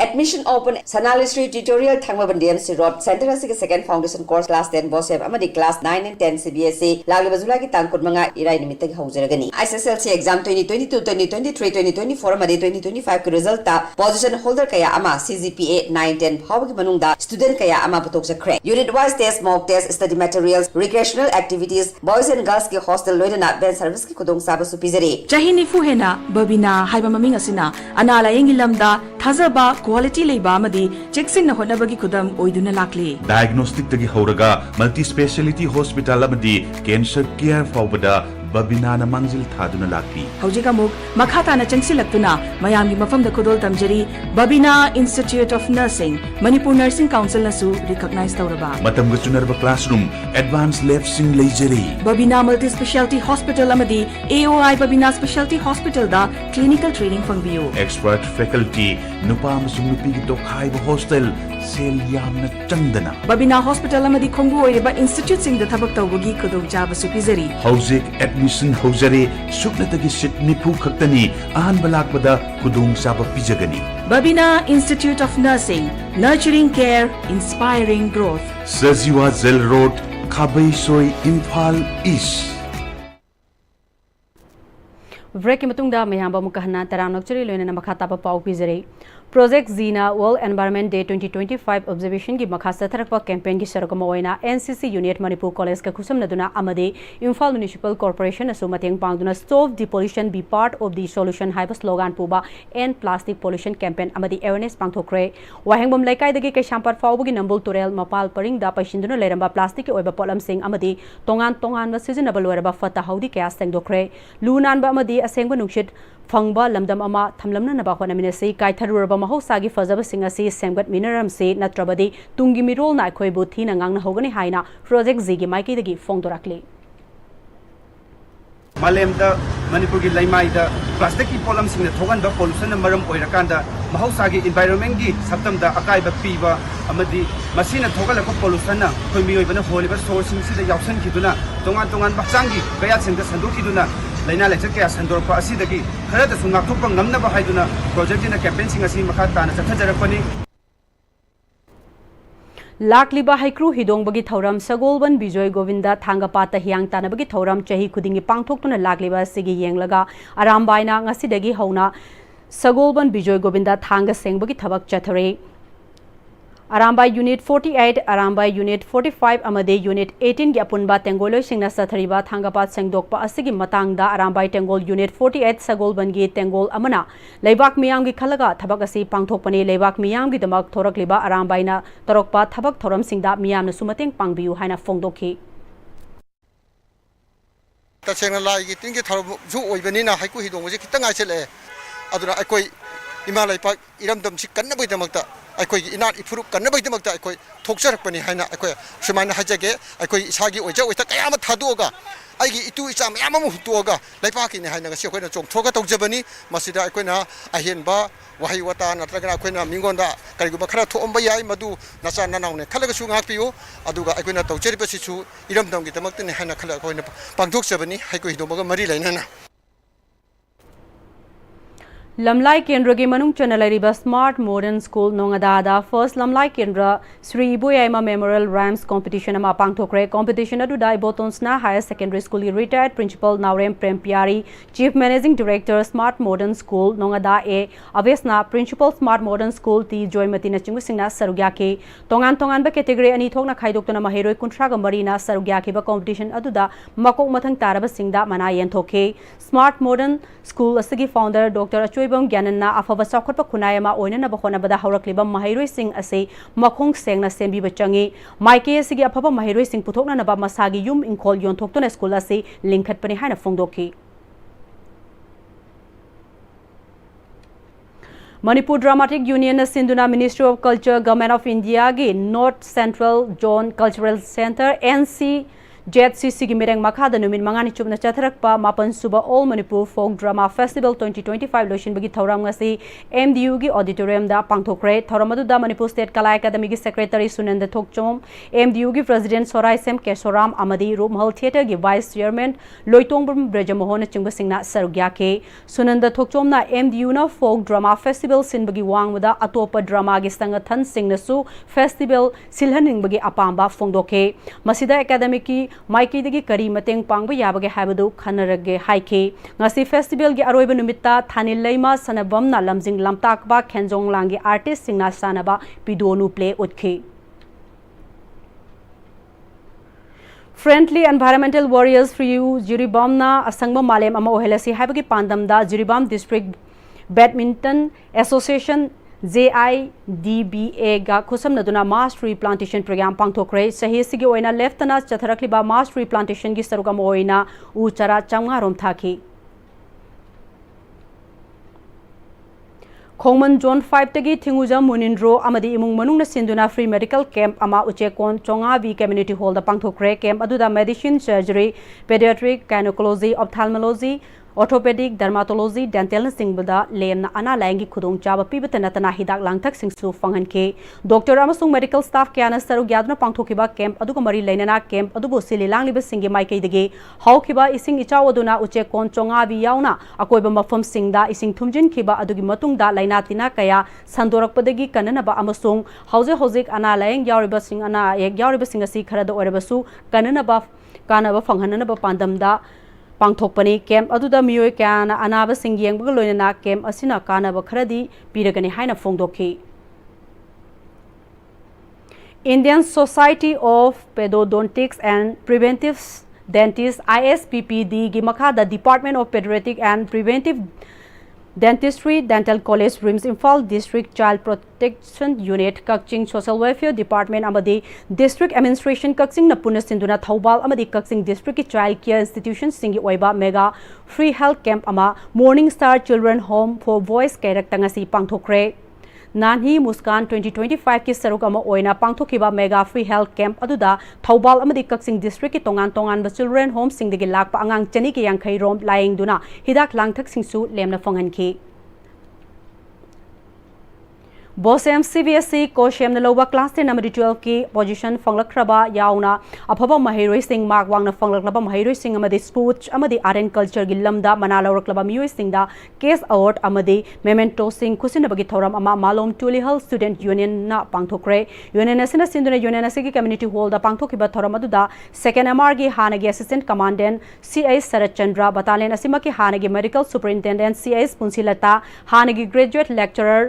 Admission open Sanalistry tutorial Thangmaban DMC Road Center Asik second foundation course class 10 Boseb Amadi class 9 and 10 CBSE Lagi Bazula ki Tangkut Manga Irai Nimitag Hauseragani SSLC exam 2022 2023 2024 Amadi 2025 ki result ta position holder kaya ama CGPA 910 Hawagi Manungda student kaya ama patok sa crack unit wise test mock test study materials recreational activities boys and girls ki hostel loidana ben service ki kudong saba supizari Jahini Fuhena Babina Haiba Maming Asina Anala Yengilamda Thazaba quality labor amadi checks in honabagi kudam oiduna lakli diagnostic tagi horaga multi speciality hospital amadi cancer care fawbada Babina na mangzil thaduna lakli Haujiga muk makhata na changsilaktuna mayamgi mafam da kudol tamjari Babina Institute of Nursing Manipur Nursing Council nasu recognize tawraba matam ga chunarba classroom advanced lab sing leijeri Babina Multi Specialty Hospital amadi AOI Babina Specialty Hospital da clinical training fangbiu expert faculty nupa amasung nupi gi tokhai ba hostel sel yamna chandana Babina Hospital amadi khongbu oireba institute sing da thabak tawbagi khudong jaba supizari Hauzik admission hojare suknatagi sit nipu khaktani ahan balakbada kudung saba pijagani Babina Institute of Nursing Nurturing Care Inspiring Growth Sajiwa Zel Road Khabai Soi Imphal East Break matungda mayamba mukahna taranok churi loina makata pa pau pizare Project Zina World Environment Day 2025 observation ki makhasa tharakpa campaign ki saragama oina NCC Unit Manipur College ka khusam naduna amade Imphal Municipal Corporation asu mateng pangduna stop the pollution be part of the solution haiba slogan puba end plastic pollution campaign amadi awareness pangthokre wahengbom laikai dagi kai shampar fawbugi nambul turel mapal paring da paishinduna leramba plastic ki oiba polam sing amadi tongan ba seasonable weraba fata haudi kya sengdokre lunan ba amadi asengba nungshit fangba lamdam ama thamlamna naba honamina sei kai tharuraba mahosagi fazaba singa si semgat minaram se natrabadi tungi mirol na khoi bu thina ngangna hogani haina project Z gi maiki dagi fongdorakli Malemda Manipur gi laimai da plastic ki polam sing na thogan ba pollution na maram oirakanda mahosagi environment gi saptam da akai ba piba amadi masina thogala ko pollution na khoi mioi bana holiba source sing si da yauksan khiduna tongan bakchangi kaya sing da sandu khiduna laina lecture kaya sandorpa asidagi khara da sunga thokpa ngamna ba haiduna project na campaign sing asi makha tana chathajarakpani Lakliba haikru hidongbagi thauram Sagolban Bijoy Govinda Thangapata Hiang Tanabagi thauram chahi khudingi pangthoktuna lakliba sigi yenglaga arambaina ngasidagi hauna Sagolban Bijoy Govinda Thanga sengbagi thabak chathare Arambai Unit 48, Arambai Unit 45, Amade Unit 18 ki apunba Tengoloi singna sathariba Thangapat sengdokpa asigi matangda Arambai Tengol Unit 48 Sagolbangi Tengol amana Leibak miyam gi khalaga thabak asi pangthokpani Leibak miyam gi damak thorakliba Arambai na torokpa thabak thoram singda miyam na sumateng pangbiu haina fongdokhi तसेंना लाइगी तिंगी थरजु ओइबनिना हाइकु हिदोंगजे खितंग आइसेले अदुना अकोइ इमा लाइपा इरमदम सि कन्नबैदमक्ता अकोइ इनाट इफुरु कन्नबैदमक्ता अकोइ थोकसरकपनि हाइना अकोइ सुमाइना हाजगे अकोइ इसागी ओइजा ओइता कयाम थादोगा आइगी इतु इचा मयाम अमु हुतोगा लाइपाकिने हाइना गसि अकोइना चोंथोगा तौजबनि मसिदा अकोइना अहेनबा वहाई वता नत्रगना अकोइना मिंगोंदा करिगुबा खरा थोंबा याइ मदु नचा ननाउने खलगसु ngapiyo aduga अकोइना तौजरिबसिसु इरमदमगी तमक्तने हाइना खला अकोइना पांगथोकजबनि हाइको हिदोमगा मरि लाइनाना Lamlai Kendra ki manung chana lairiba Smart Modern School Nongadada First Lamlai Kendra Sri Iboyaima Memorial Rhymes Competition ama pangthokre competition adu dai Botonsna Higher Secondary School retired principal Naurem Prempiari Chief Managing Director Smart Modern School Nongada e Avesna Principal Smart Modern School T Joymati na chingbu singna sarugya ke tongan ba category ani thokna khaidoktona mahiroi kunthra ga marina sarugya ke ba competition adu da makok mathang taraba singda mana yen thoke Smart Modern School asigi founder Dr. Achoibam Gyanana afaba sakhotpa khunayama oinana ba khona bada haurakliba mahiroi sing ase makhong sengna sembi ba changi maike asigi afaba mahiroi sing puthokna na ba masagi yum inkhol yon thoktona school ase linkhat pani haina phongdokhi Manipur Dramatic Union Sinduna Ministry of Culture Government of India gi North Central Zone Cultural Center NC JCC ki mireng makhada numin mangani chubna chatharakpa mapan suba All Manipur Folk Drama Festival 2025 lotion bagi thauram ngasi MDU gi auditorium da pangthokre thauram adu da Manipur State Kala Academy gi secretary Sunanda Thokchom MDU gi president Sorai Sem Kesoram amadi Rumhal Theatre gi vice chairman Loitong Brajamohon chingba singna sarugya ke Sunanda Thokchom na MDU na Folk Drama Festival sin bagi wangwada atopa drama gi sangathan singna su festival silhaning bagi apamba phongdoke masida academy ki Maiki dagi kari mateng pangba yabage habadu khanarage haike ngasi festival gi aroiba numitta thanil leima sanabam na lamjing lamtakba khenjong langi artist singna sanaba pidonu play utke Friendly Environmental Warriors for You Jiribam na asangba malem ama ohelasi habagi pandam da Jiribam District Badminton Association JIDBA ga khusam naduna mass tree plantation program pangthokre sahi sigi oina leftana chatharakliba mass tree plantation gi sarugam oina uchara chamnga rom thaki Khongman Zone 5 tagi Thinguja Munindro amadi imung manung na sinduna free medical camp ama uchekon chonga vi community hall da pangthokre camp aduda medicine surgery pediatric gynecology ophthalmology orthopedic dermatology dental singbada lemna ana laingi khudong chaba pibata natana hidak langthak singsu fanghan ke doctor amasung medical staff kyana saru gyadna pangthokiba camp aduga mari leinana camp adubu sililang liba singi maikai dege haukiba ising ichawaduna uche kon chonga bi yauna akoiba mafam singda ising thumjin khiba adugi matungda laina tina kaya sandorakpadagi kanana ba amasung hojik ana laing yauriba sing ana ek yauriba singasi kharada orabasu kanana ba phanghanana ba pandamda pangthokpani camp aduda miyoi kyana anaba singyeng bag loinana camp asina kana ba kharadi piragani haina phongdokhi Indian Society of Pedodontics and Preventive Dentists ISPPD gi makhada Department of Pediatric and Preventive Dentistry Dental College Rims Imphal District Child Protection Unit Kakching Social Welfare Department amadi District Administration Kakching napuna sinduna Thaubal amadi Kakching District Child Care Institution singi oiba mega free health camp ama Morning Star Children Home for Boys Kairak tangasi pangthokre Nanhi Muskan 2025 ki saruk ama oina pangthokiba mega free health camp aduda Thaubal amadi Kakching District ki tongan ba children home singdagi lakpa angang chani ki yankhai rom laing duna hidak langthak singsu lemna phanghan ki Bosem CBSE Koshem na lowa class 10 number 12 ki position fanglakhraba yauna aphaba mahiroi sing mark wangna fanglaklaba mahiroi sing amadi sports amadi art and culture gi lamda manalawraklaba miyoi singda case award amadi memento sing khusinabagi thoram ama malom tulihal student union na pangthokre union asina sinduna union asigi community hall da pangthokiba thoram aduda second MR gi hanagi assistant commandant CS Sarachandra battalion asimaki hanagi medical superintendent CS Punsilata hanagi graduate lecturer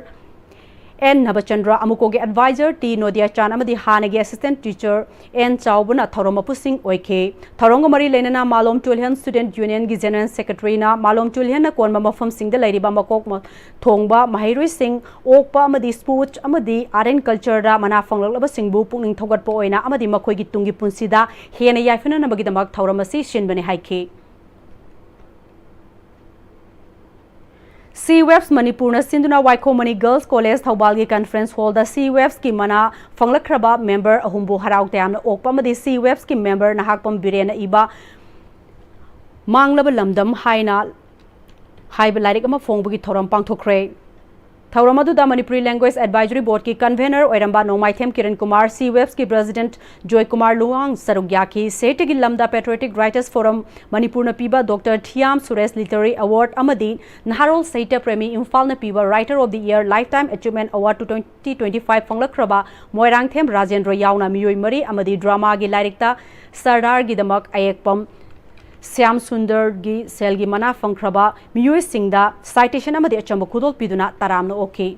N Nabachandra amukoge advisor T Nodia Chan amadi hanagi assistant teacher N Chaubuna Thoromapu Singh oike Thoronga mari lenana Malom Tulhan student union gi general secretary na Malom Tulhan na konma mafam sing da lairiba makok thongba mahiroi sing okpa amadi sports amadi art and culture da mana fanglaba singbu pungning thogatpa oina amadi makoi gi tungi punsida hena yaifina nabagi damak thoramasi shinbani haike CWEFs Manipurna Sinduna Waikomani Girls College Thaubalgi Conference Hall da CWEFs ki mana Fanglakhraba member ahumbu harauk tayamna okpamadi CWEFs ki member nahakpam birena iba manglaba lamdam haina haiba lairik ama phongbugi thoram pangthokre Thauram aduda Manipuri Language Advisory Board ki convener oiramba Nomaithem Kiran Kumar CWEFs ki president Joy Kumar Luang Sarugyaki Setigi Lamda Patriotic Writers Forum Manipurna piba Dr. Thiam Suresh Literary Award amadi Naharol Saita Premi Imphal na piba Writer of the Year Lifetime Achievement Award 2025 Fanglakhraba Moirangthem Rajendra Yauna Miyoi Mari amadi drama gi lairikta Sardar gi damak ayekpam Syam Sundar gi selgi mana fangkraba miyoi singda citation amadi achamba khudol piduna taramna oki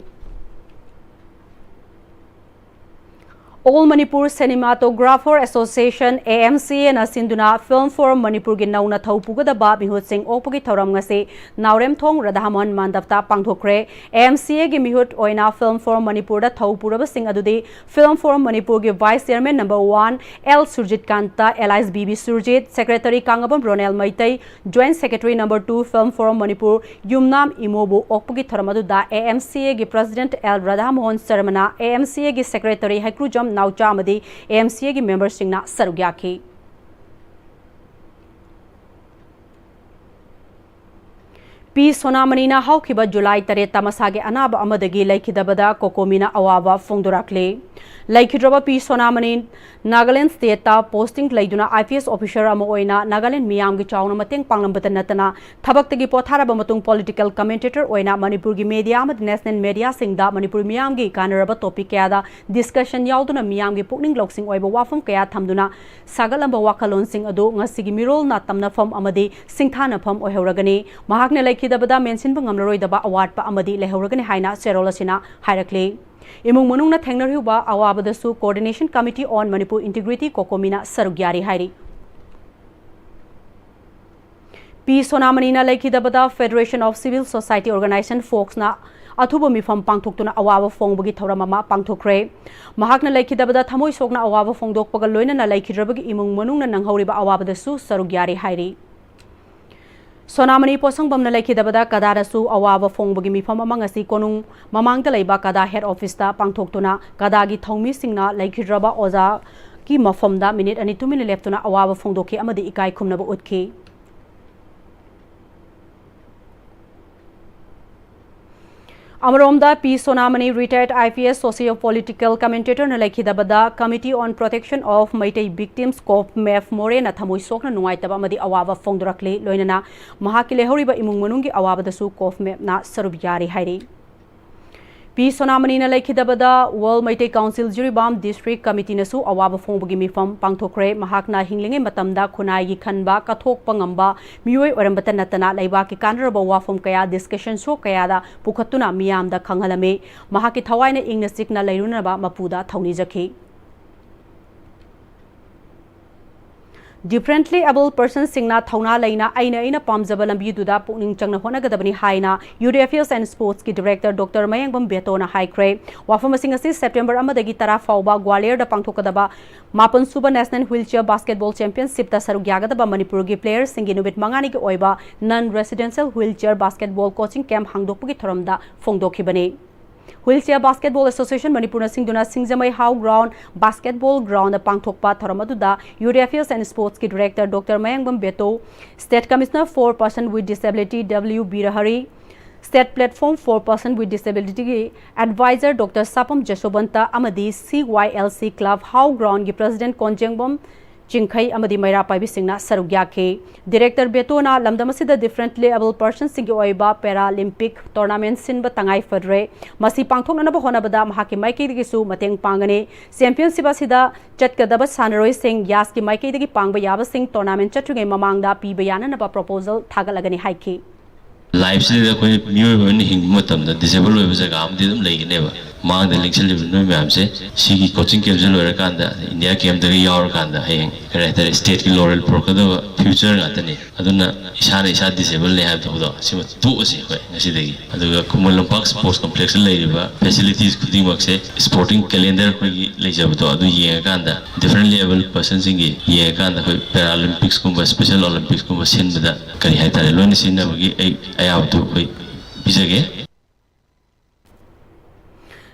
All Manipur Cinematographer Association AMCA na sinduna Film Forum Manipur gi nauna thaupuga ba mihut sing opugi thoram ngase Naurem Thong Radhaman Mandapta pangthokre AMCA gi mihut oina Film Forum Manipur da thaupuraba sing adudi Film Forum Manipur gi Vice Chairman number 1 L Surjit Kanta LIS BB Surjit Secretary Kangabam Ronel Maitai Joint Secretary number 2 Film Forum Manipur Yumnam Imobu opugi thoramadu da AMCA gi President L Radhamohan Sarmana AMCA gi Secretary Hakrujam Naucha amadi AMCA gi members singna sarugyaki P Sonamanina haukiba July 3 tamasage anaba amadagi laikidabada kokomina awaba fongdorakle laikidroba P Sonamanin Nagaland state ta posting laiduna IPS officer ama oina Nagaland miyam gi chawna mateng panglambata natana thabaktagi potharaba matung political commentator oina Manipur gi media amad national media singda Manipur miyam gi kanaraba topic kaya discussion yauduna miyam gi pukning loksing oiba wafam kaya thamduna sagalamba wakalon sing adu ngasigi mirol na tamna fam amadi singthana fam oihoragani mahakne laikidabada mention bangamlaroidaba award pa amadi lehoragani haina serolasina hairakle Imung Munung Thengnarhuba Awabadasu Coordination Committee on Manipur Integrity Kokomina Sarugyari Hairi P Sonamanina Laikidabada Federation of Civil Society Organization Folksna Athuba Mifam Pangthuktuna Awaba Fongbagi Thoramama Pangthokre Mahakna Laikidabada Thamoi Sokna Awaba Fongdokpaga Loinana Laikidrabagi Imung Munungna Nanghoriba Awabadasu Sarugyari Hairi Sonamani posang bamna laikidabada kadarasu awaba fongbagi mifam amangasi konung mamangta laiba kada head office ta pangthoktuna kadagi thongmi singna laikidraba oza ki mafamda minute ani 2 minute leftuna awaba fongdoki amadi ikai khumnaba utki Amaromda P Sonamani retired IPS socio-political commentator na laikidabada Committee on Protection of Maitai Victims COPMEF More na thamoi sokna nungaitaba amadi awaba fongdorakle loinana mahakile horiba imung manungi awabadasu COPMEF na sarubyari hairi P Sonamani na laikidabada World Maitai Council Jiribam District Committee nasu awaba fongbagi mifam pangthokre mahakna hinglinge matamda khunai gi khanba kathokpa ngamba miyoi orambata natana laiba ki kanraba wafam kaya discussion so kaya da pukhatuna miyam da khanghalame mahaki thawaina ingna sikna lairunaba mapuda thauni jakhi Differently able persons singna thauna laina aina pamjaba lambi duda pukning changna honagadabani haina Youth Affairs and Sports ki director Dr. Mayangbam Betona haikre wafam asing asi September amadagi tara fauba Gwalior da pangthokadaba Mapan Suba National Wheelchair Basketball Championship ta sarugyagadaba Manipur gi players singi nubit mangani ki oiba non residential wheelchair basketball coaching camp hangdokpugi thoramda fongdokhibani Wheelchair Basketball Association Manipur Singduna Singjamai How Ground Basketball Ground Pangthokpa Thoramaduda Youth Affairs and Sports ki Director Dr. Mayangbam Beto State Commissioner for Person with Disability W. Birahari State Platform for Person with Disability Advisor Dr. Sapam Jashobanta Amadi CYLC Club How Ground ki President Konjengbam Chingkhai amadi Maira Paibi Singna Sarugyake Director Betona Lamdamasida differently able persons singi oiba Paralympic tournament sinba tangai fadre masi pangthokna na bahona bada mahaki maiki digisu mateng pangane championship asida chatkadaba sanaroi sing yas ki maiki digi pangba yaba sing tournament chatruge mamangda pibayana na ba proposal thagalagani haiki life se da koi miyo bani hing matam da disable hoiba jaga amdi dum leigine ba mang da lingchal no myam se sigi coaching camp jalo ra kan da India camp da yaur kan da heng kare state ki laurel pro ka da future ga tani aduna isa disable ne ha to da sima tu ase koi ngasi degi aduga kumal park sports complex leiba facilities khuding mak se sporting calendar koi leijab to adu ye kan da different level persons ingi ye kan da koi Paralympics kumba special Olympics kumba sin da kari ha tare lo ni sin da bagi ai ayab to koi pijage.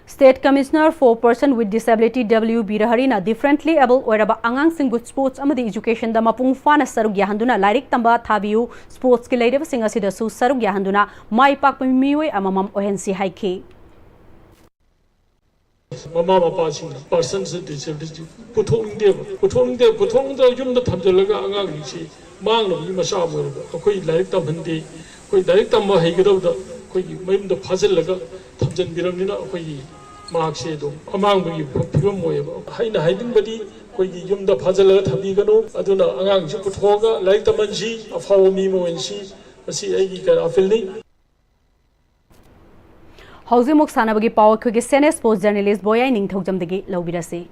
State Commissioner for Person with Disability W. Biraharina differently able oiraba angang singgut sports amadi education da mapung fana sarug yahanduna lairik tamba thabiu sports ki leideba singa sida su sarug yahanduna mai pak mioi amamam ohensi haiki. Mama mapasing persons with disability puthong de yum da thamjalaga angang ni si mang no yima sa mo koi lairik tam handi koi lairik tam ma heigadau da koi mayum da phajal laga thamjan biramnina koi marks do among the film way haina hiding body koi yum da phajal laga thabi gano aduna angang ji puthoga like the manji of how me mo en si asi ai ka afil ni Housing Mok Sanabagi Power Kugi Sene Sports Journalist Boya Ning Thogjam Dagi Lobirasi.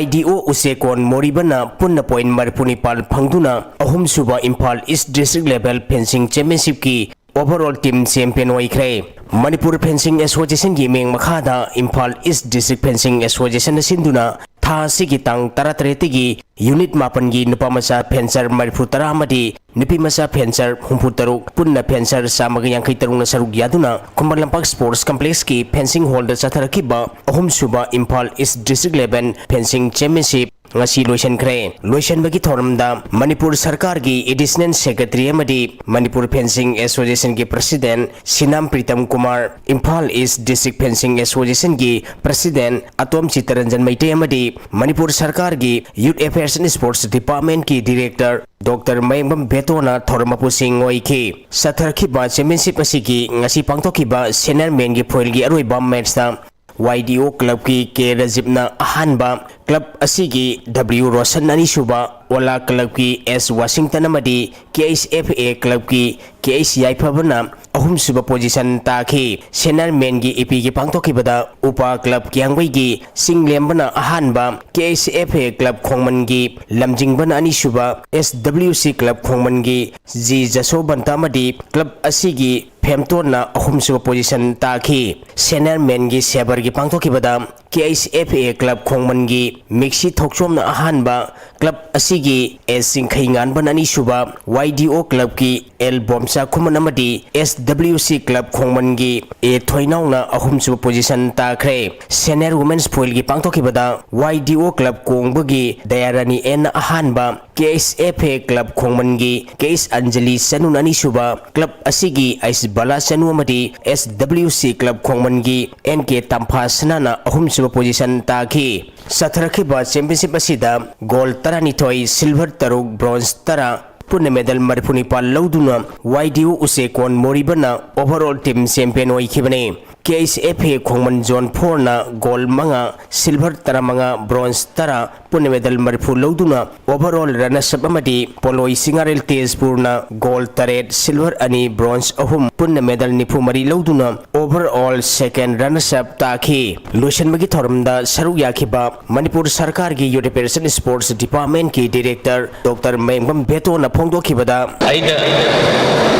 YDO Usekon Moribana Punna Point Maripuni Pal Pangduna Ahum Suba Impal East District Level Fencing Championship ki overall team champion oikre. Manipur Fencing Association gi meng makhada Impal East District Fencing Association sinduna tha sigi tang taratreti gi unit mapan gi nupamasa fencer Manipur taramadi nupi masa fencer humputaruk punna fencer samagi yangkai tarung saruk yaduna Kumbalampak Sports Complex ki fencing hall da chatharakiba ahum suba Impal East District Level Fencing Championship ngasi loisan kre loisan bagi thoramda Manipur Sarkar gi additional secretary amadi Manipur Fencing Association gi president Sinam Pritam Kumar Impal East District Fencing Association gi president Atom Chitaranjan Maite amadi Manipur Sarkar gi Youth Affairs and Sports Department ki director Dr. Mayambam Betona Thormapu Singh oiki satharkiba championship asigi ngasi pangthokiba senior men gi foil gi aroiba match da YDO club ki K Rajibna ahanba club asigi W Roshan ani suba Ola club ki S Washington amadi KSFA club ki KS Yaipabana ahum suba position taki senior men gi EP gi pangtokibada upa club kyangwai gi singlembana ahanba KSFA club khongman gi lamjingbana ani suba SWC club khongman gi G Jasobanta amadi club asigi Femtona ahum suba position taki senior men gi sebar gi pangtokibada KSFA club khongman gi Mixi Thokchom na ahanba club asigi S Singkhaingan banani suba YDO club ki L Bomsa Khuman amadi SWC club khongman gi A Thoinaung na ahum suba position takre senior women's foil gi pangtokibada YDO club kongbagi Dayarani N ahanba KSFA club khongman gi KS Anjali Sanun ani suba club asigi Ais Bala Sanu amadi SWC club khongman gi NK Tampha Sanana ahum suba position taki satharakhiba championship asida gold taranithoi silver taruk bronze tara punna medal maripuni pal lauduna YDO Usekon Moribana overall team champion oikhibane KSFA khongman zone 4 na gold manga silver tara manga bronze tara punna medal maripu lauduna overall runners up amadi poloi singarel tezpur na gold taret silver ani bronze ahum punna medal nipu mari lauduna overall second runners up taki lotion magi thoramda saru yakhiba Manipur Sarkar gi Youth Affairs and Sports Department ki director Dr. Mayambam Beto na phongdokhibada aina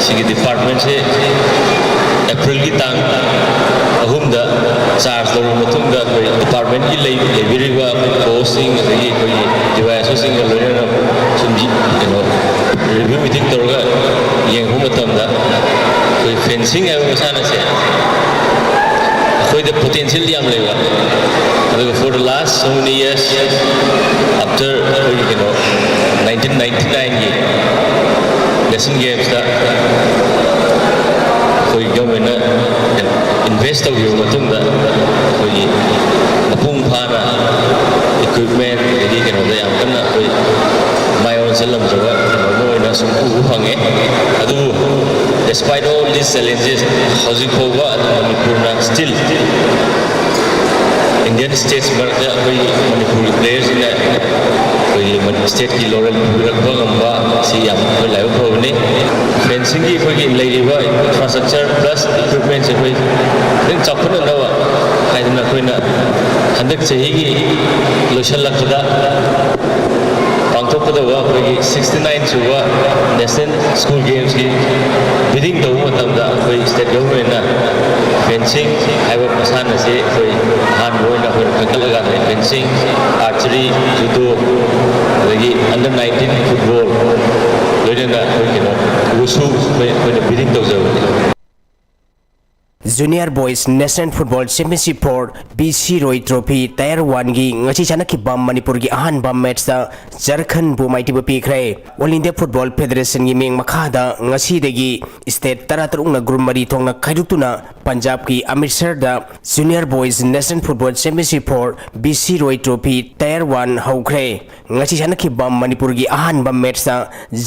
sigi department se April ki tang ahumda charge lo matunga koi department ki leibiriwa posting agi koi device sing lo na sumji review meeting torga yeng hu matamda koi fencing ai masana se koi the potential yam lega for the last so many years after 1999 ye lesson games da koi government invest of your matunda koi mapung phana equipment agi da yam kana koi my own salam jaga no ina sumpu phange adu despite all these challenges housing phoba Manipur still Indian states marka koi Manipuri players in koi state ki laurel rakba gamba si yam koi live phone fencing ki koi leiba infrastructure plus equipment se koi then chapna nawa kaidna koi na handak chahi gi lotion lakda pangthok da wa koi 69 chuwa national school games ki bidding do matam da koi state government na fencing haiba masana se koi han boy na koi kakalaga fencing archery judo lagi under 19 football ꯂꯣꯏꯅꯅ ꯎꯁꯨ ꯑꯩꯈꯣꯏꯅ ꯕꯤꯗꯤꯡ ꯇꯧꯖꯕꯅꯤ Junior Boys National Football Championship for BC Roy Trophy Tier 1 gi ngachi chanakhiba Manipur gi ahanba match da Jharkhand bu maitiba pikre All India Football Federation gi meng makhada ngasi degi state 13 na group mari thongna khaiduktuna Punjab gi Amritsar da Junior Boys National Football Championship for BC Roy Trophy Tier 1 haukre ngachi chanakhiba Manipur gi ahanba match da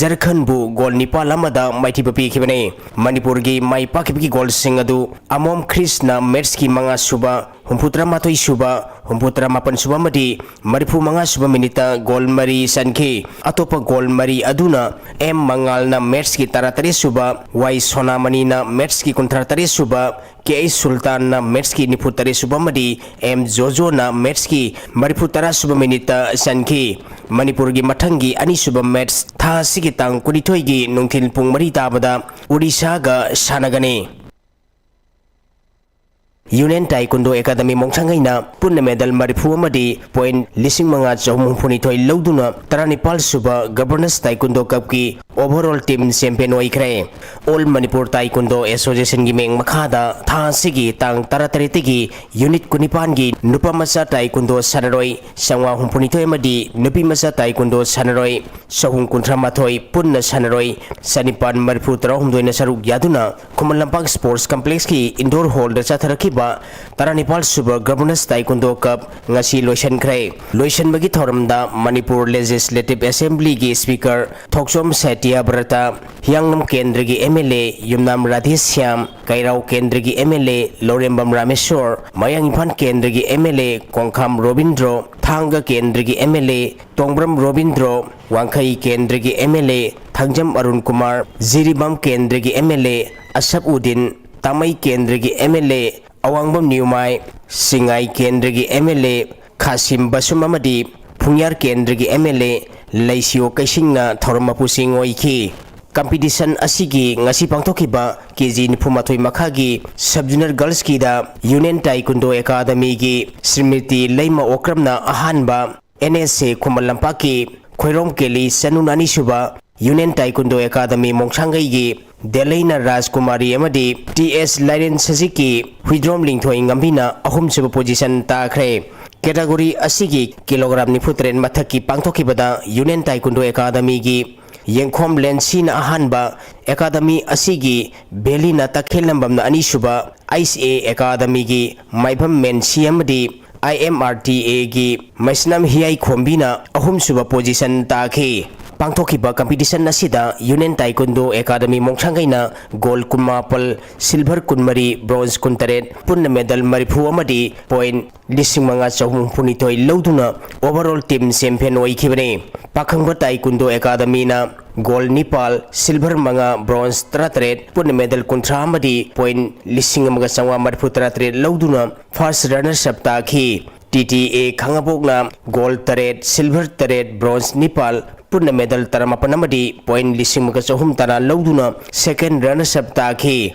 Jharkhand bu goal nipal amada maitiba pikhibane Manipur gi mai pakibgi goal sing adu Amom Krishna Merski Manga Suba Humputra Matoi Suba Humputra Mapan Suba Madi Maripu Manga Suba Minita Gol Mari Sanke Atopa Gol Mari Aduna M Mangal na Merski Taratari Suba Y Sonamani na Merski Kontratari Suba K Sultan na Merski Niputari Suba Madi M Jojo na Merski Mariputara Suba Minita Sanke Manipur gi Mathangi Ani Suba Mets Tha Sigitang Kunitoi gi Nungtin Pung Mari Tabada Odisha ga Sanagane Union Taekwondo Academy Mongchangaina punna medal marifu amadi point lising manga chahum phunithoi loduna taranipal suba governance taekwondo cup ki overall team champion oikre All Manipur Taekwondo Association gi meng makhada tha sigi tang taratari gi unit kunipan gi nupamasa taekwondo sanaroi sangwa humphunithoi amadi nupi masa taekwondo sanaroi sahum kunthra mathoi punna sanaroi sanipan marifu tarahumdoi na saruk yaduna Kumalampak Sports Complex ki indoor hall da chatharaki Taranipal Super Governance Taekwondo Cup ngasi loisan krai loisan bagi thoramda Manipur Legislative Assembly gi Speaker Thoksom Setia Brata Yangnam Kendra gi MLA Yumnam Radhishyam Kairau Kendra gi MLA Lorembam Rameshwar Mayang Iphan Kendra gi MLA Kongkham Robindro Thanga Kendra gi MLA Tongbram Robindro Wangkhai Kendra gi MLA Thangjam Arun Kumar Ziribam Kendra gi MLA Asap Udin Tamai Kendra gi MLA Awangbam Niumai Singai Kendra gi MLA Khasim Basum amadi Phunyar Kendra gi MLA Laisio Kaisingna Thormapu Sing oiki competition asigi ngasi pangthokiba KG Nipumathoi makhagi sub-junior girls ki da Union Taekwondo Academy gi Srimiti Leima Okramna ahanba NSA Kumalampaki Khoirom Keli Sanunani Suba Union Taekwondo Academy Mongchangai gi Delaina Rajkumari amadi TS Laren Sajiki Huidrom Lingthoi ngambina ahum suba position takhre category asigi kilogram ni futren mathaki pangthokibada Union Taekwondo Academy gi Yengkhom Lensin ahanba Academy asigi Belina takhelnambamna ani suba ICA Academy gi Maibam Mensi amadi IMRTA gi Maisnam Hiai Khombina ahum suba position takhi Pangthokiba competition asida Union Taekwondo Academy Mongchangaina gold kumapal silver kunmari bronze kuntaret punna medal marifu amadi point lising manga chahum phunithoi loduna overall team champion oikibane Pakhangba Taekwondo Academy na gold nipal silver manga bronze tratret punna medal kunthra amadi point lising manga changwa marifu tratret loduna first runner up takhi TTA Khangabokna gold taret silver taret bronze nipal punna medal taramapan amadi point lising mga chahum tara loduna second runner up takhi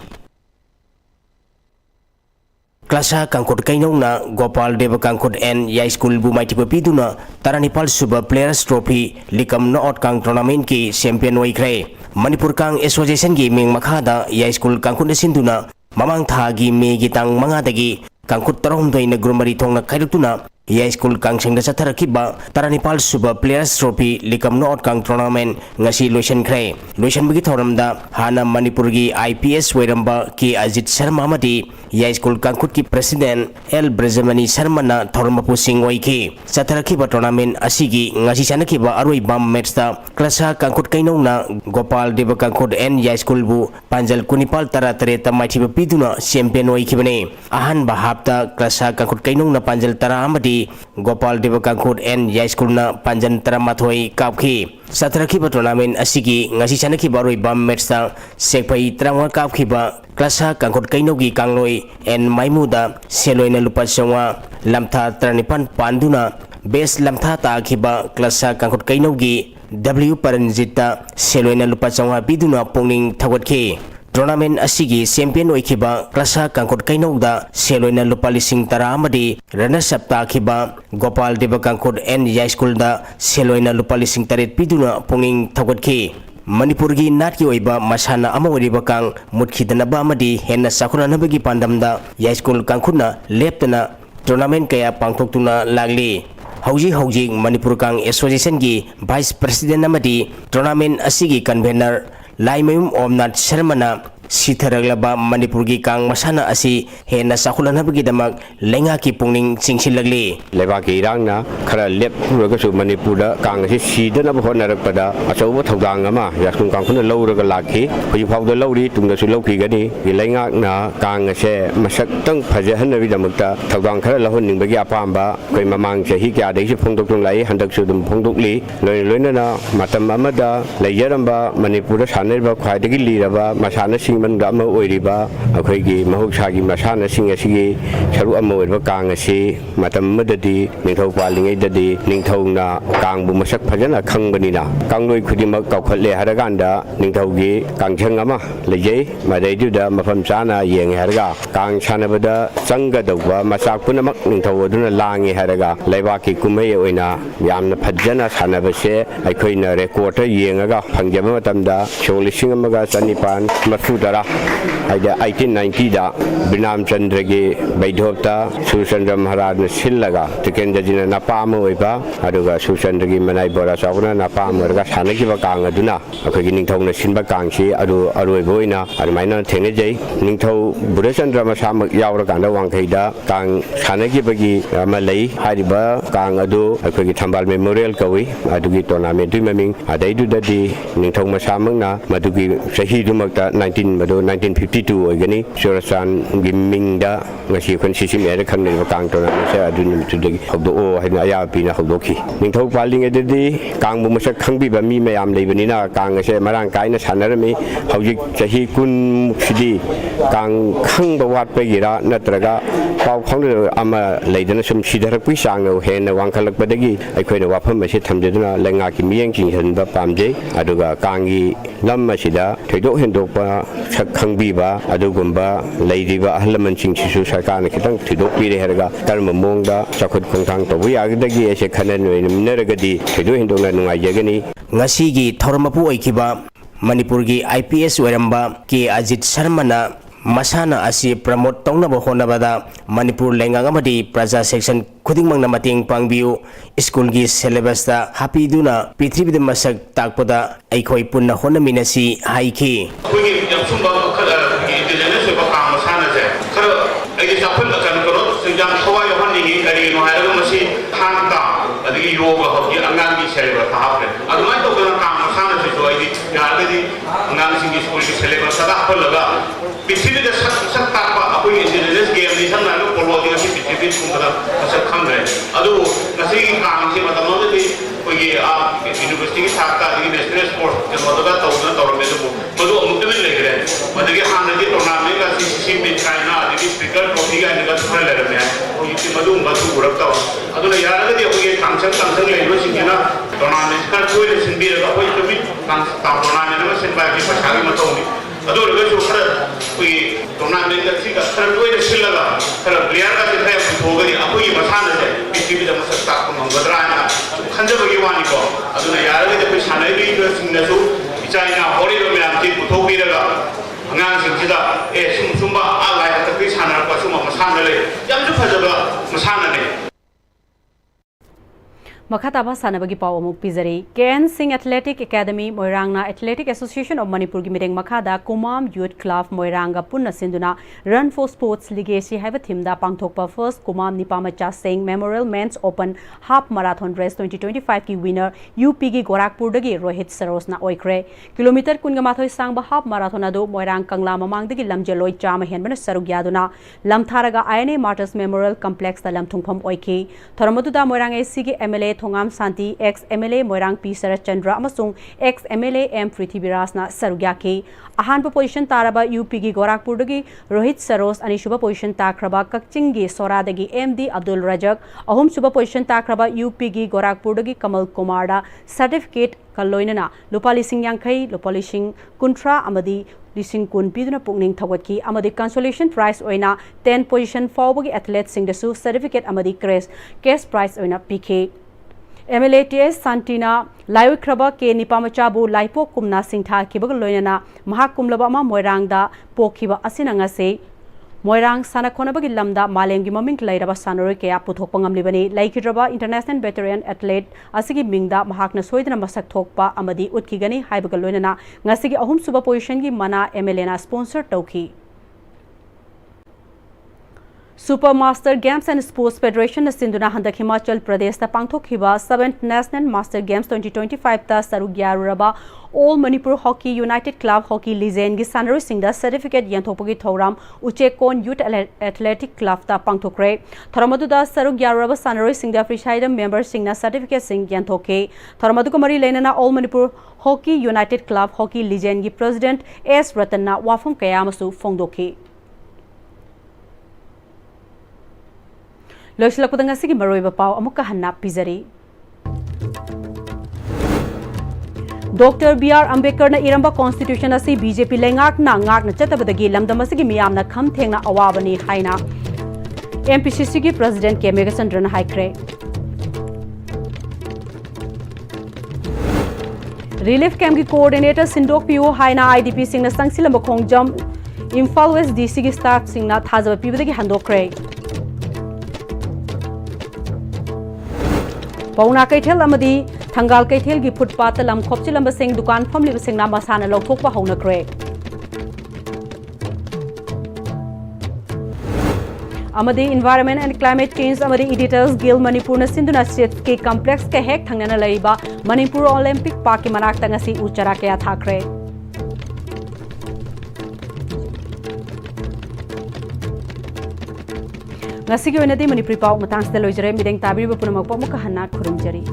Klasa Kangkut Kainongna Gopal Deva Kangkut N Yai School bu maitipa piduna Taranipal Suba Players Trophy Likam Noot Kang Tournament ki champion oikre Manipur Kang Association gi meng makhada Yai School Kangkut sinduna mamang thagi me gitang mga dagi Kangkut tarahumdoi na grumari thongna khairutuna Yai School Kang Sengda Chatharakiba Taranipal Suba Players Trophy Likam Noot Kang Tournament ngasi loisan krai loisan bagi thoramda hana Manipur gi IPS Wairamba ki Ajit Sharma amadi Yai School Kangkut ki President L Brajamani Sharma na thormapu sing oiki Chatharakiba tournament asigi ngasi chanakiba aroi bam match ta Klasa Kangkut Kainongna Gopal Deva Kangkut N Yai School bu Panjal Kunipal Taratare tamaichiba piduna champion oikibane ahan bahapta Klasa Kangkut Kainongna Panjal Tara amadi Gopal Deva Kangkut N Yai School na Panjan Taramathoi kapki Chatharakiba tournament asigi ngasi chanakiba aroi bam match ta sekpai trangwa kapkiba Klasa Kangkut Kainogi Kangloi N Maimuda Seloina Lupa Sangwa Lamtha Tranipan Panduna Best Lamtha Takiba Klasa Kangkut Kainogi W Paranjita Seloina Lupa Sangwa Biduna Pongning Thawatke Tournament asigi champion oikiba Klasa Kangkut Kainogda Seloina Lupa Lising Tara amadi runners up takiba Gopal Deva Kangkut N Yai School da Seloina Lupa Lising Taret Piduna Ponging Thawatke Manipurgi natki oiba masana ama oriba kang mutkhidanaba amadi henna sakhunanabagi pandamda ya school kangkhuna leptana tournament kaya pangthoktuna lagli hauji Manipur kang association gi vice president amadi tournament asigi convener Laimayum Omnath Sharmana Sitaraglaba Manipurgi kang masana asi henna sakhunanabagi damak lenga ki pungning singsilagli Lebaki irangna khara lep puragasu Manipura kang si sidana honarapada achawa thodang ama yakung kang khuna lawraga lakhi phi phawda lawri tungda su lawki gani lenga na kang se masak tang phajahannabi damakta thodang khara lahon bagi apamba koi mamang chahi kya dei si phongdok tung lai handak su dum phongdokli loina na matam amada layaramba Manipura sanirba khwaidagi liraba masana sing man ga ma oiriba akhoi gi mahoksa gi masana sing asigi charu ama oirba kang asi matam madadi ningthau palingai dadi ningthau na kang bu masak phajana khangbani na kangloi khudimak kaukhatle haraganda ningthau gi kangchang ama lejei madai du da mafam chana yeng haraga kang chanabada changga dawba masak punamak ningthau aduna langi haraga leibaki kumai oina yamna phajana sanabase aikoina record yengaga phangjaba matamda cholising amaga chanipan mafudara aida 1890 da Binam Chandra gi baidhopta Susandra Maharaj na sillaga tikenda jina napama oiba aduga Susandra gi manai bora sauna napama ga sanagi ba kang aduna akhagi ningthau na sinba kangsi adu aroi boina armaina thene jai ningthau Budachandra masam yawra kanda wangkhaida kang sanagi bagi amalai hariba kang adu akhagi thambal memorial kawi adugi tournament maming adai du dadi ningthau masamang na madugi sahi dumakta 1952 oigani Surasan Gimingda ngasi khon sisim ere khangni kang tournament se adun tudagi hobdo o haina aya pina hobdoki ningthau paling ededi kang bu masak khangbi ba mi mayam leibanina kang se marang kaina sanarami hojik chahi kun sidi kang khang ba wat pegira natraga paw khang ama leidana sum sidarak pi sang hena wangkhalak badagi aikhoina wafam ase thamjeduna lenga ki miyeng chinghan ba pamje aduga kangi lam asida theidok hendok pa sak khangbi ba adugumba leidiba ahlaman chingsisu sarkana kitang thidok pire herga karma mongda chakhut khongthang to yagdagi ase khanan neragadi theidok hendokna nungai jagani ngasigi thormapu oikiba Manipurgi IPS oiramba ke Ajit Sharmana masana asi promote tongnaba honabada Manipur lengang amadi praja section khudingmangna mating pangbiu school gi syllabus ta hapiduna prithibida masak takpada aikhoi punna honaminasi haiki kogi yamsumba khala gi intelligence ba kam masana je khara ai japul akan karo sinjang khawai honni gi kari no haraga masi hangta adigi yoga hogi angang gi syllabus ta hapre adumai to kam masana je jo ai yargadi angang singi school gi syllabus ta hapalaga पृथ्वी का सब ताकपा अपनी indigenous game नि हम नानो पोलोदी की पृथ्वी कुंबदा सब खंगरे अदु नसी की काम से मतलब नो दे कोई आ यूनिवर्सिटी की साखा दी नेशनल स्पोर्ट्स के मतलब तौना तौरमे तो मधु अमुतमे लेगरे मतलब के हां नदी टूर्नामेंट का सीसी में चाइना दी स्पीकर ट्रॉफी का निका थोड़ा ले रहे हैं और ये मधु उड़ता अदु यार दे कोई कांचन लेलो सिंजना टूर्नामेंट का कोई सिंबी रा कोई तो भी टूर्नामेंट में सिंबा की पछाड़ी मत होगी अदो जो खर कोई टूर्नामेंट का सिका खर कोई सिलगा खर प्लेयर का है होगदी अकोई मसाना से पृथ्वी दा मसक ताक मंगदरा ना खंजबगी वानी को अदुना यारगे दे कोई सानै बि जो सिंगनसु चाइना होरिबा म्याम ति पुथोबिरगा angang singsida sumba alai hatakri sanar ko suma masana le yamju phajaba masana ne Makhataba Sanabagi Pau Amuk Pizari, Ken Singh Athletic Academy, Moirangna Athletic Association of Manipur Gimideng Makhada, Kumam Youth Club, Moiranga Punna Sinduna, Run for Sports Legacy have a team da Pangthokpa first Kumam Nipamacha Singh Memorial Men's Open Half Marathon Race 2025 ki winner UP Gorakhpur dagi Rohit Sarosna Oikre, Kilometer Kungamathoi Sangba Half Marathon ado Moirang Kangla Mamang dagi Lamjaloi Chama Henbana Sarugyaduna, Lamtharaga INA Martyrs Memorial Complex da Lamthungpham Oiki, Thoramatuda Moirang SC MLA Thongam Santi, ex-MLA Moirang P. Sarat Chandra Amasung, ex-MLA M. Prithibirasna Sarugyaki, Ahanpa position Taraba UP gi Gorakhpur dagi Rohit Saros ani Shubha position Takraba Kakchingi Sora dagi MD Abdul Rajak, Ahum Shubha position Takraba UP gi Gorakhpur dagi Kamal Kumarda certificate Kaloinana, Lupali Singh Yankai, Lupali Singh Kuntra Amadi Lising Kun Piduna Pungning Thawatki, Amadi consolation prize oina 10 position forward athlete Singh Dasu certificate Amadi case prize oina PK. MLATS Santina Laiukraba ke Nipamachabu Laipo Kumna Singtha Kibaga Loyana Mahak Kumlaba Moirangda Pokiba Asinangase Moirang Sanakonabagi Lamda Malengi Maming Lairaba Sanori Kea Puthokpangam Libani Laikidraba International Veteran Athlete Asigi Mingda Mahakna Soidana Masak Thokpa Amadi Utkigani Haibaga Loyana Ngasigi Ahum Suba Position gi Mana MLA sponsor Tauki Super Master Games and Sports Federation Sinduna Handak Himachal Pradesh ta Pangthokhiba 7th National Master Games 2025 ta Sarugyaraba All Manipur Hockey United Club Hockey Legend gi Sanari Singda Certificate Yanthopagi Thoram Uchekon Youth Athletic Club ta Pangthokre Thoramaduda Sarugyaraba Sanari Singda Frishida member Singna Certificate Sing Yanthoke Thoramadu Kamari Lenana All Manipur Hockey United Club Hockey Legend gi President S Ratanna Wafum Kayamasu Fongdoki Loislakudanga sigi maroiba pau amuka hanna pizari Dr. B.R. Ambedkar na iramba constitution asi BJP lengak na chatabadagi lamdam asigi miyamna kham thengna awabani haina MPCC gi president K Megasandran haikre Relief camp gi coordinator Sindok Pio haina IDP singna sangsilam khongjam Imphal West DC gi staff singna thajaba pibadagi handokre Pauna Kaitel Amadi, Tangal Kaitel gi footpath lam khopchilam basing dukan famli basing na masana lokthokpa hauna kre Amadi Environment and Climate Change Amadi Editors Guild Manipur na Sinduna State ke complex ke hek thangnana laiba Manipur Olympic Park ki manak tangasi uchara kya thakre Ngasigi oinadi Manipuri Pau matang sida loijare mideng tabiri ba punamak pa muka hanna khurumjari